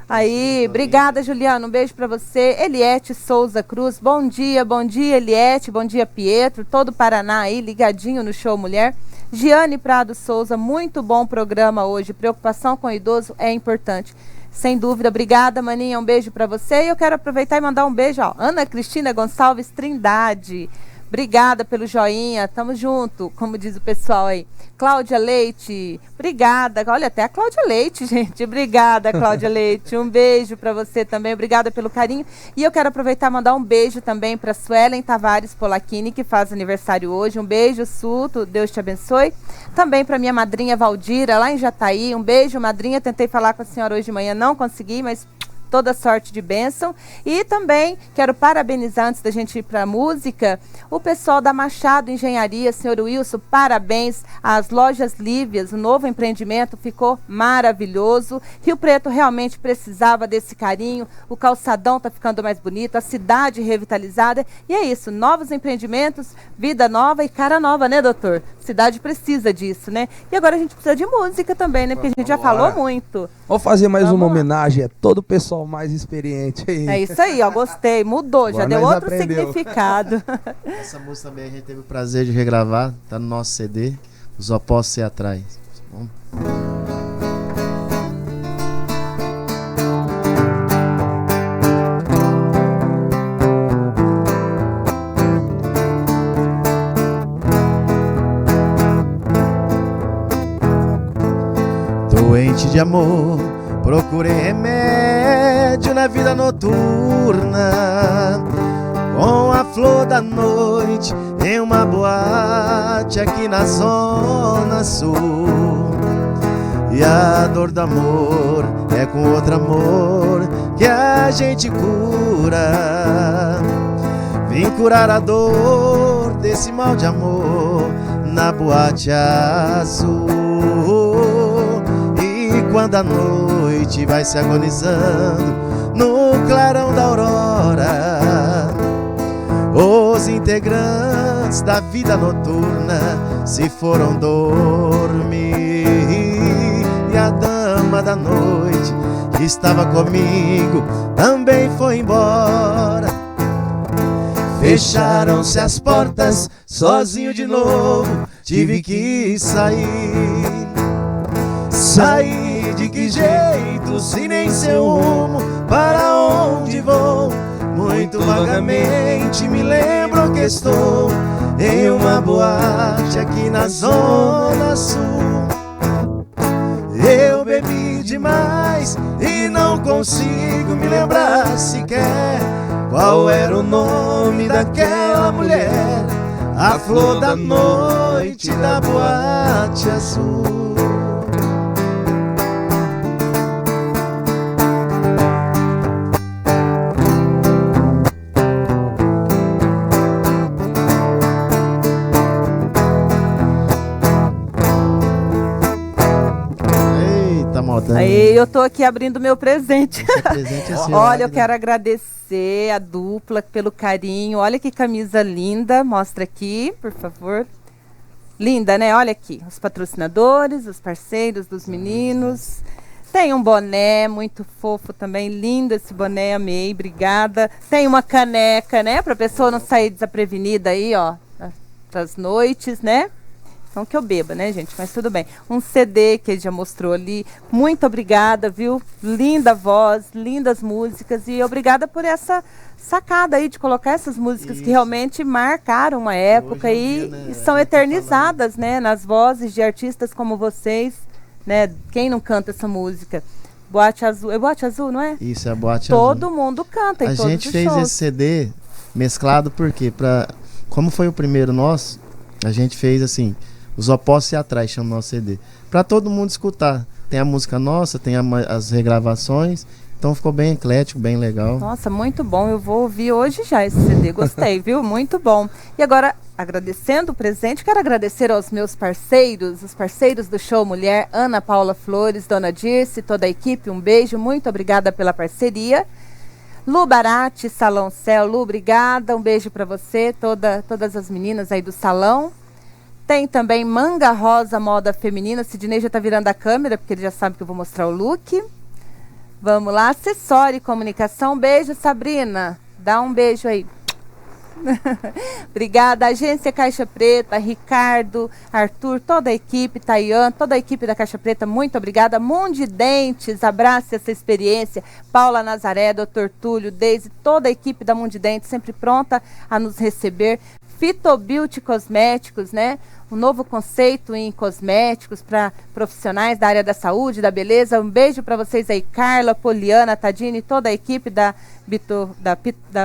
Aí, obrigada, Juliano, um beijo para você. Eliette Souza Cruz, bom dia Eliette, bom dia Pietro, todo o Paraná aí, ligadinho no Show Mulher. Giane Prado Souza, muito bom programa hoje, preocupação com o idoso é importante. Sem dúvida, obrigada, Maninha, um beijo para você. E eu quero aproveitar e mandar um beijo, ó, Ana Cristina Gonçalves Trindade. Obrigada pelo joinha, tamo junto, como diz o pessoal aí. Cláudia Leite, obrigada. Olha, até a Cláudia Leite, gente. Obrigada, Cláudia Leite. Um beijo para você também, obrigada pelo carinho. E eu quero aproveitar e mandar um beijo também para Suelen Tavares Polacchini, que faz aniversário hoje. Um beijo, Suto, Deus te abençoe. Também para minha madrinha Valdira, lá em Jataí. Um beijo, madrinha. Tentei falar com a senhora hoje de manhã, não consegui, mas toda sorte de bênção. E também quero parabenizar, antes da gente ir para a música, o pessoal da Machado Engenharia, senhor Wilson, parabéns. As lojas Lívias, o novo empreendimento ficou maravilhoso. Rio Preto realmente precisava desse carinho, o calçadão está ficando mais bonito, a cidade revitalizada. E é isso, novos empreendimentos, vida nova e cara nova, né, doutor? Cidade precisa disso, né? E agora a gente precisa de música também, né? Porque a gente já falou muito. Vou fazer mais uma homenagem a todo o pessoal mais experiente aí. É isso aí, ó, gostei, mudou, já deu outro significado. Essa música também a gente teve o prazer de regravar, tá no nosso CD, Os Opostos Se Atraem. Bom. Doente de amor, procurei remédio tédio na vida noturna, com a flor da noite em uma boate aqui na Zona Sul. E a dor do amor é com outro amor que a gente cura. Vim curar a dor desse mal de amor na boate azul. E quando a noite vai se agonizando no clarão da aurora, os integrantes da vida noturna se foram dormir. E a dama da noite que estava comigo também foi embora. Fecharam-se as portas, sozinho de novo tive que sair. Sair de que jeito, sem nem seu rumo, para onde vou? Muito vagamente me lembro que estou em uma boate aqui na Zona Sul. Eu bebi demais e não consigo me lembrar sequer qual era o nome daquela mulher, a flor da noite da boate azul. Aí eu tô aqui abrindo meu presente. Presente é seu, Olha, eu quero agradecer a dupla pelo carinho. Olha que camisa linda. Mostra aqui, por favor. Linda, né? Olha aqui. Os patrocinadores, os parceiros dos meninos. Tem um boné muito fofo também. Lindo esse boné, amei. Obrigada. Tem uma caneca, né? Pra pessoa não sair desaprevenida aí, ó. Das noites, né? Não que eu beba, né, gente? Mas tudo bem. Um CD que ele já mostrou ali. Muito obrigada, viu? Linda voz, lindas músicas. E obrigada por essa sacada aí de colocar essas músicas que realmente marcaram uma época e são eternizadas, né? Nas vozes de artistas como vocês, né? Quem não canta essa música? Boate Azul. É Boate Azul, não é? Isso, é Boate Azul. Todo mundo canta em todos os shows. A gente fez esse CD mesclado porque, como foi o primeiro nosso, a gente fez assim... Os Opostos e Atrás chama o nosso CD. Pra todo mundo escutar. Tem a música nossa, tem as regravações. Então ficou bem eclético, bem legal. Nossa, muito bom. Eu vou ouvir hoje já esse CD. Gostei, viu? Muito bom. E agora, agradecendo o presente, quero agradecer aos meus parceiros, os parceiros do Show Mulher, Ana Paula Flores, Dona Dirce, toda a equipe. Um beijo. Muito obrigada pela parceria. Lu Barati, Salão Céu. Lu, obrigada. Um beijo pra você, todas as meninas aí do salão. Tem também Manga Rosa Moda Feminina. Sidney já tá virando a câmera, porque ele já sabe que eu vou mostrar o look. Vamos lá. Acessório e Comunicação. Beijo, Sabrina. Dá um beijo aí. Obrigada. Agência Caixa Preta, Ricardo, Arthur, toda a equipe, Tayan, toda a equipe da Caixa Preta, muito obrigada. Mundi Dentes, abrace essa experiência. Paula Nazaré, Dr. Túlio, Deise, toda a equipe da Mundi Dentes, sempre pronta a nos receber. Fitobeauty Cosméticos, né? Um novo conceito em cosméticos para profissionais da área da saúde, da beleza. Um beijo para vocês aí, Carla, Poliana, Tadine, toda a equipe da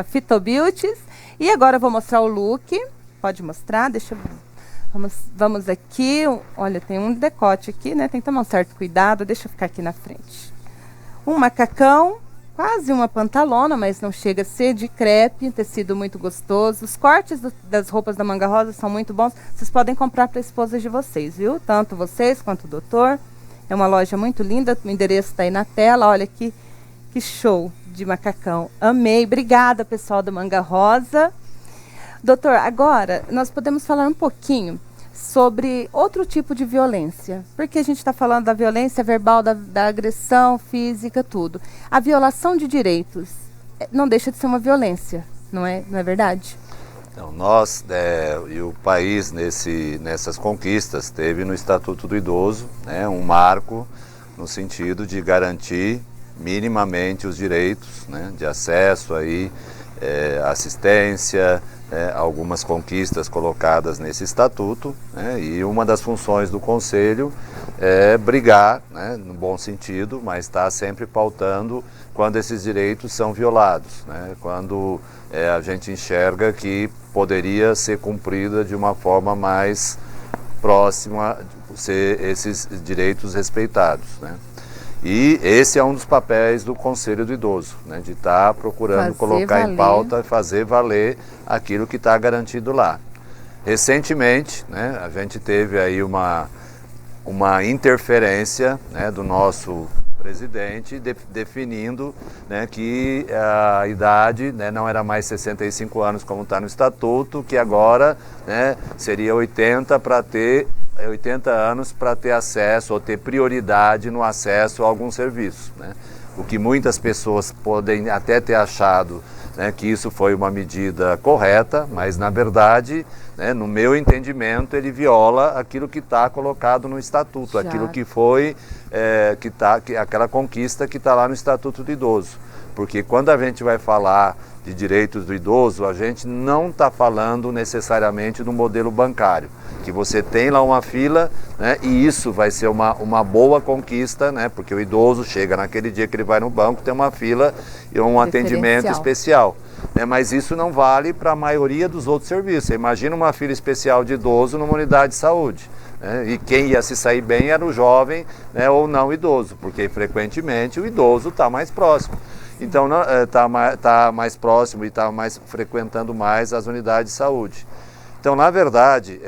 Fitobeauty. E agora eu vou mostrar o look. Pode mostrar, deixa eu... Vamos aqui. Olha, tem um decote aqui, né? Tem que tomar um certo cuidado. Deixa eu ficar aqui na frente. Um macacão. Quase uma pantalona, mas não chega a ser, de crepe, tecido muito gostoso. Os cortes das roupas da Manga Rosa são muito bons. Vocês podem comprar para a esposa de vocês, viu? Tanto vocês quanto o doutor. É uma loja muito linda, o endereço está aí na tela. Olha que show de macacão. Amei. Obrigada, pessoal da Manga Rosa. Doutor, agora nós podemos falar um pouquinho sobre outro tipo de violência, porque a gente está falando da violência verbal, da agressão física, tudo. A violação de direitos não deixa de ser uma violência, não é verdade? Então, nós e o país nessas conquistas teve no Estatuto do Idoso, né, um marco no sentido de garantir minimamente os direitos, né, de acesso aí, assistência, algumas conquistas colocadas nesse estatuto, né, e uma das funções do Conselho brigar, né, no bom sentido, mas está sempre pautando quando esses direitos são violados, né, quando a gente enxerga que poderia ser cumprida de uma forma mais próxima, ser esses direitos respeitados, né. E esse é um dos papéis do Conselho do Idoso, né, de estar procurando colocar em pauta e fazer valer aquilo que está garantido lá. Recentemente, né, a gente teve aí uma interferência, né, do nosso presidente definindo, né, que a idade, né, não era mais 65 anos como está no estatuto, que agora, né, seria 80 anos para ter acesso ou ter prioridade no acesso a algum serviço, né? O que muitas pessoas podem até ter achado, né, que isso foi uma medida correta, mas na verdade, né, no meu entendimento, ele viola aquilo que está colocado no estatuto, aquilo que foi, aquela conquista que está lá no Estatuto do Idoso. Porque quando a gente vai falar de direitos do idoso, a gente não está falando necessariamente do modelo bancário, que você tem lá uma fila, né, e isso vai ser uma boa conquista, né, porque o idoso chega naquele dia que ele vai no banco, tem uma fila e um atendimento especial. Né, mas isso não vale para a maioria dos outros serviços. Você imagina uma fila especial de idoso numa unidade de saúde. E quem ia se sair bem era o jovem, né, ou não idoso, porque frequentemente o idoso está mais próximo. Então está mais próximo e está frequentando mais as unidades de saúde. Então, na verdade,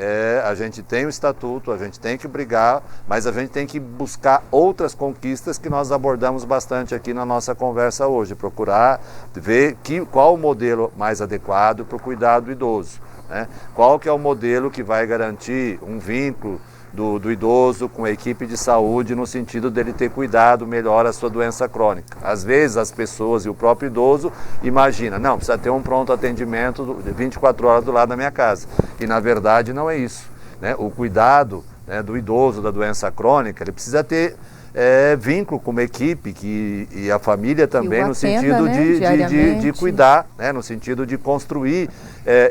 a gente tem o estatuto, a gente tem que brigar, mas a gente tem que buscar outras conquistas que nós abordamos bastante aqui na nossa conversa hoje, procurar ver qual o modelo mais adequado para o cuidado do idoso, né? Qual que é o modelo que vai garantir um vínculo do idoso com a equipe de saúde no sentido dele ter cuidado melhor a sua doença crônica. Às vezes as pessoas e o próprio idoso imagina, não, precisa ter um pronto atendimento de 24 horas do lado da minha casa. E na verdade não é isso, né? O cuidado, né, do idoso da doença crônica, ele precisa ter vínculo com uma equipe e a família também, no sentido, né, de cuidar, né, no sentido de construir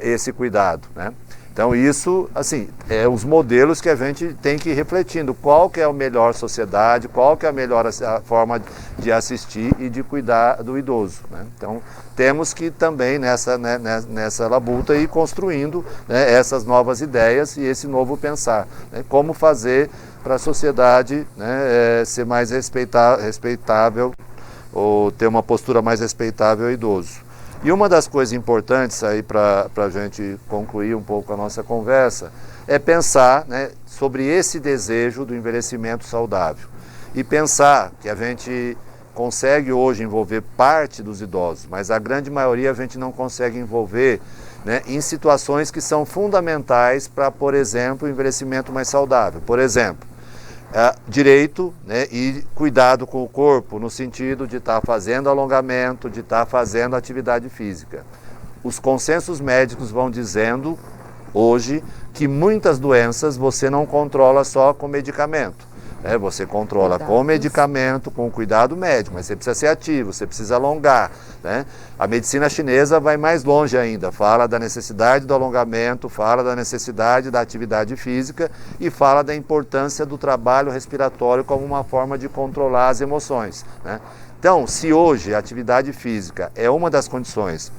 esse cuidado, né? Então isso, assim, os modelos que a gente tem que ir refletindo, qual que é a melhor sociedade, qual que é a melhor forma de assistir e de cuidar do idoso, né? Então temos que também nessa labuta ir construindo, né, essas novas ideias e esse novo pensar, né, como fazer para a sociedade, né, ser mais respeitável ou ter uma postura mais respeitável ao idoso. E uma das coisas importantes aí para a gente concluir um pouco a nossa conversa é pensar, né, sobre esse desejo do envelhecimento saudável e pensar que a gente consegue hoje envolver parte dos idosos, mas a grande maioria a gente não consegue envolver, né, em situações que são fundamentais para, por exemplo, o envelhecimento mais saudável. Por exemplo, direito, né, e cuidado com o corpo, no sentido de estar fazendo alongamento, de estar fazendo atividade física. Os consensos médicos vão dizendo hoje que muitas doenças você não controla só com medicamento. Você controla com medicamento, com cuidado médico, mas você precisa ser ativo, você precisa alongar, né? A medicina chinesa vai mais longe ainda, fala da necessidade do alongamento, fala da necessidade da atividade física e fala da importância do trabalho respiratório como uma forma de controlar as emoções, né? Então, se hoje a atividade física é uma das condições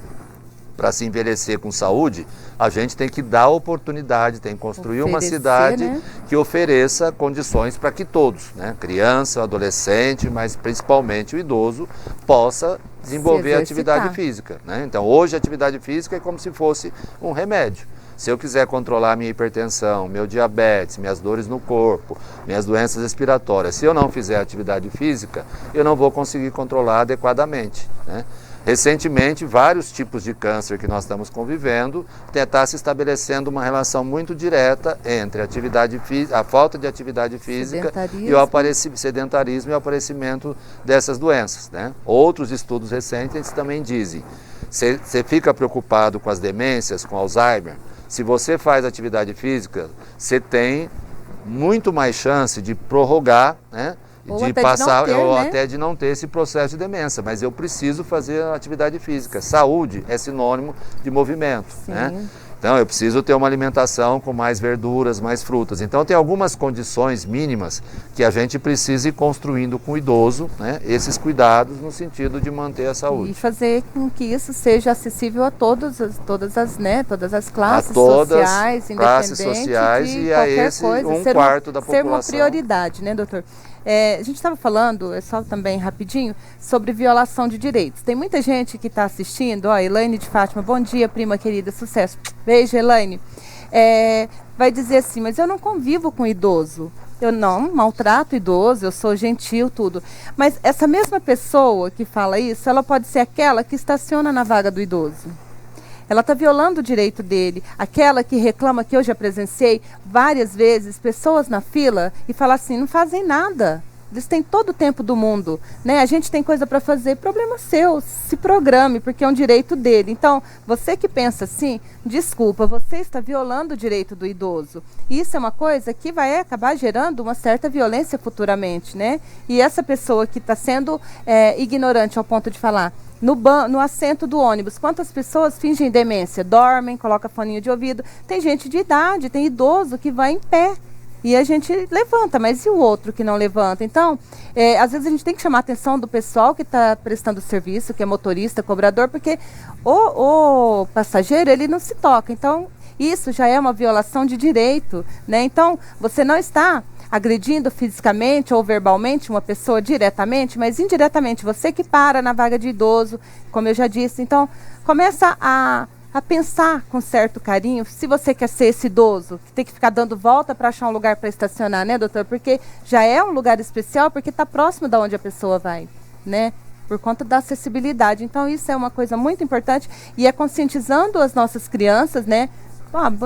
para se envelhecer com saúde, a gente tem que dar oportunidade, tem que construir uma cidade, né, que ofereça condições para que todos, né, criança, adolescente, mas principalmente o idoso, possa desenvolver a atividade física, né? Então hoje a atividade física é como se fosse um remédio. Se eu quiser controlar minha hipertensão, meu diabetes, minhas dores no corpo, minhas doenças respiratórias, se eu não fizer atividade física, eu não vou conseguir controlar adequadamente, né? Recentemente, vários tipos de câncer que nós estamos convivendo, está se estabelecendo uma relação muito direta entre a falta de atividade física e o sedentarismo e o aparecimento dessas doenças, né? Outros estudos recentes também dizem, você fica preocupado com as demências, com Alzheimer, se você faz atividade física, você tem muito mais chance de prorrogar, né? Até de não ter esse processo de demência, mas eu preciso fazer atividade física. Saúde é sinônimo de movimento, né? Então eu preciso ter uma alimentação com mais verduras, mais frutas. Então tem algumas condições mínimas que a gente precisa ir construindo com o idoso, né, esses cuidados no sentido de manter a saúde. E fazer com que isso seja acessível a todas as classes sociais, independente de qualquer coisa, ser uma prioridade, né, doutor? A gente estava falando, só também rapidinho, sobre violação de direitos. Tem muita gente que está assistindo, Elaine de Fátima, bom dia, prima querida, sucesso. Beijo, Elaine. Vai dizer assim, mas eu não convivo com idoso. Eu não maltrato idoso, eu sou gentil, tudo. Mas essa mesma pessoa que fala isso, ela pode ser aquela que estaciona na vaga do idoso. Ela está violando o direito dele. Aquela que reclama, que eu já presenciei várias vezes, pessoas na fila e falam assim, não fazem nada. Eles têm todo o tempo do mundo, né? A gente tem coisa para fazer, problema seu, se programe, porque é um direito dele. Então, você que pensa assim, desculpa, você está violando o direito do idoso. Isso é uma coisa que vai acabar gerando uma certa violência futuramente, né? E essa pessoa que está sendo ignorante ao ponto de falar, no assento do ônibus, quantas pessoas fingem demência? Dormem, colocam foninho de ouvido. Tem gente de idade, tem idoso que vai em pé. E a gente levanta, mas e o outro que não levanta? Então, às vezes a gente tem que chamar a atenção do pessoal que está prestando serviço, que é motorista, cobrador, porque o passageiro, ele não se toca. Então, isso já é uma violação de direito, né? Então, você não está agredindo fisicamente ou verbalmente uma pessoa diretamente, mas indiretamente, você que para na vaga de idoso, como eu já disse. Então, começa a pensar com certo carinho, se você quer ser esse idoso, que tem que ficar dando volta para achar um lugar para estacionar, né, doutor? Porque já é um lugar especial, porque está próximo de onde a pessoa vai, né? Por conta da acessibilidade. Então, isso é uma coisa muito importante e é conscientizando as nossas crianças, né?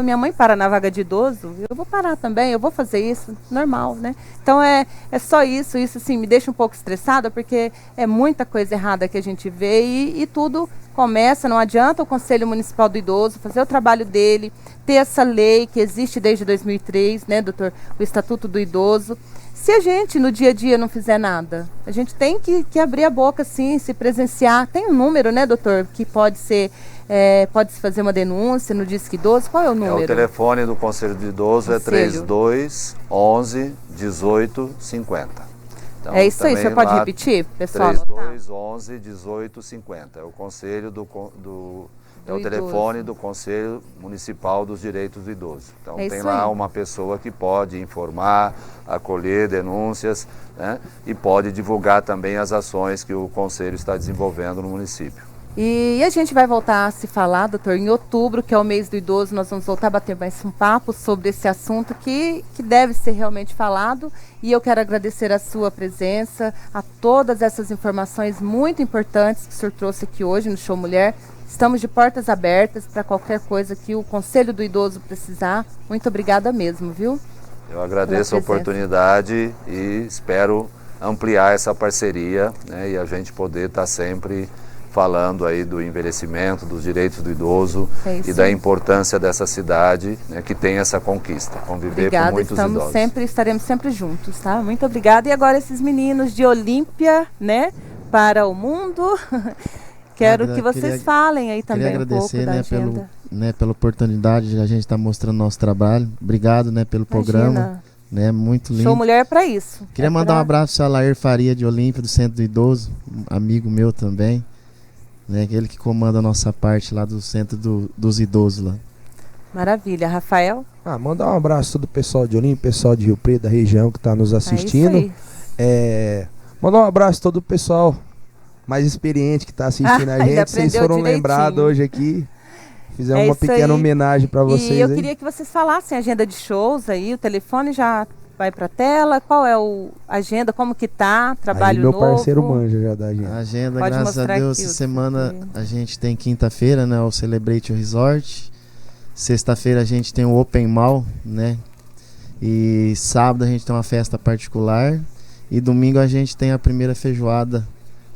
Minha mãe para na vaga de idoso, eu vou parar também, eu vou fazer isso, normal, né? Então é só isso assim me deixa um pouco estressada, porque é muita coisa errada que a gente vê e tudo começa, não adianta o Conselho Municipal do Idoso fazer o trabalho dele, ter essa lei que existe desde 2003, né, doutor? O Estatuto do Idoso. Se a gente no dia a dia não fizer nada, a gente tem que abrir a boca, sim, se presenciar. Tem um número, né, doutor, que pode-se fazer uma denúncia no Disque Idoso. Qual é o número? O telefone do Conselho do Idoso é 32 11 18 50. Então, é isso aí, você pode repetir, pessoal? 32 11 18 50. É o Conselho é o telefone do Conselho Municipal dos Direitos do Idoso. Então tem lá uma pessoa que pode informar, acolher denúncias, né, e pode divulgar também as ações que o Conselho está desenvolvendo no município. E a gente vai voltar a se falar, doutor, em outubro, que é o mês do idoso, nós vamos voltar a bater mais um papo sobre esse assunto que deve ser realmente falado. E eu quero agradecer a sua presença, a todas essas informações muito importantes que o senhor trouxe aqui hoje no Show Mulher. Estamos de portas abertas para qualquer coisa que o Conselho do Idoso precisar. Muito obrigada mesmo, viu? Eu agradeço a oportunidade e espero ampliar essa parceria, né, e a gente poder estar sempre falando aí do envelhecimento, dos direitos do idoso e da importância dessa cidade, né, que tem essa conquista, conviver com muitos idosos. Estaremos sempre juntos, tá? Muito obrigada. E agora esses meninos de Olímpia, né, para o mundo. Quero que vocês falem aí também um pouco da agenda. Pela oportunidade de a gente estar mostrando nosso trabalho. Obrigado, né, pelo programa. Né, muito lindo. Show Mulher para isso. Queria mandar um abraço ao Alair Faria de Olímpia, do Centro do Idoso, um amigo meu também. Né, aquele que comanda a nossa parte lá do Centro dos Idosos lá. Maravilha. Rafael? Mandar um abraço a todo o pessoal de Olímpia, pessoal de Rio Preto, da região que está nos assistindo. Mandar um abraço a todo o pessoal mais experiente que está assistindo a gente. Vocês foram lembrados hoje aqui. Fizemos uma pequena homenagem para vocês. E eu queria que vocês falassem a agenda de shows aí, o telefone já vai para a tela. Qual é a agenda, como que tá? Trabalho novo? Meu parceiro manja já da agenda. A agenda, graças a Deus, essa semana a gente tem quinta-feira, né, o Celebrate Resort. Sexta-feira a gente tem o Open Mall, né? E sábado a gente tem uma festa particular. E domingo a gente tem a primeira feijoada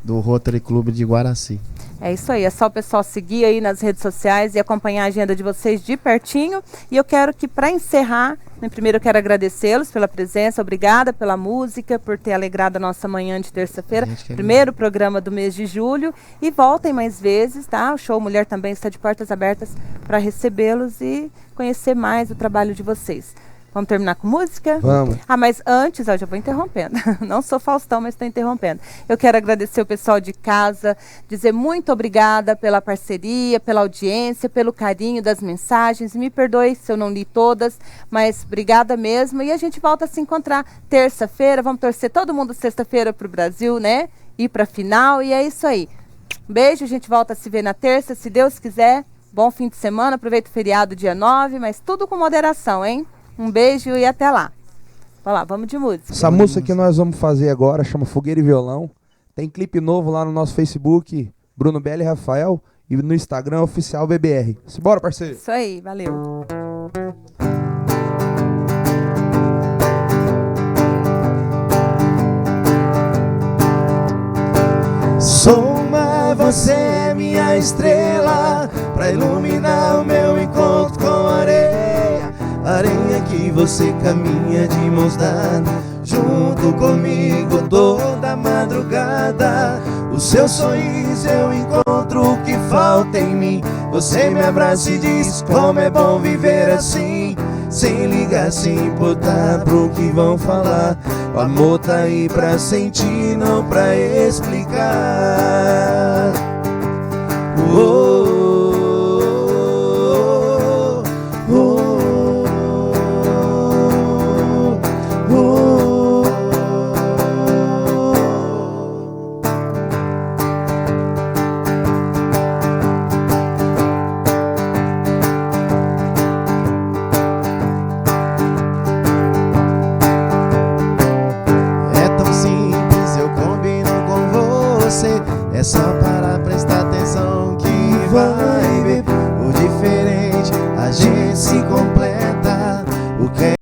do Rotary Clube de Guaraci. É isso aí, é só o pessoal seguir aí nas redes sociais e acompanhar a agenda de vocês de pertinho. E eu quero que, para encerrar, primeiro eu quero agradecê-los pela presença, obrigada pela música, por ter alegrado a nossa manhã de terça-feira, primeiro programa do mês de julho. E voltem mais vezes, tá? O Show Mulher também está de portas abertas para recebê-los e conhecer mais o trabalho de vocês. Vamos terminar com música? Vamos. Mas antes, eu já vou interrompendo. Não sou Faustão, mas estou interrompendo. Eu quero agradecer o pessoal de casa, dizer muito obrigada pela parceria, pela audiência, pelo carinho das mensagens. Me perdoe se eu não li todas, mas obrigada mesmo. E a gente volta a se encontrar terça-feira. Vamos torcer todo mundo sexta-feira para o Brasil, né? Ir para a final. E é isso aí. Um beijo, a gente volta a se ver na terça, se Deus quiser. Bom fim de semana, aproveita o feriado dia 9, mas tudo com moderação, hein? Um beijo e até lá. Vai lá, vamos de música. Essa música que nós vamos fazer agora chama Fogueira e Violão. Tem clipe novo lá no nosso Facebook, Bruno Belli e Rafael, e no Instagram oficial BBR. Simbora, parceiro. Isso aí, valeu. Soma, você é minha estrela, pra iluminar o meu encontro com a areia. Areia que você caminha de mãos dadas, junto comigo toda madrugada. O seu sorriso eu encontro o que falta em mim. Você me abraça e diz como é bom viver assim, sem ligar, sem importar pro que vão falar. O amor tá aí pra sentir, não pra explicar. É só para prestar atenção que vai ver. O diferente, a gente se completa. O que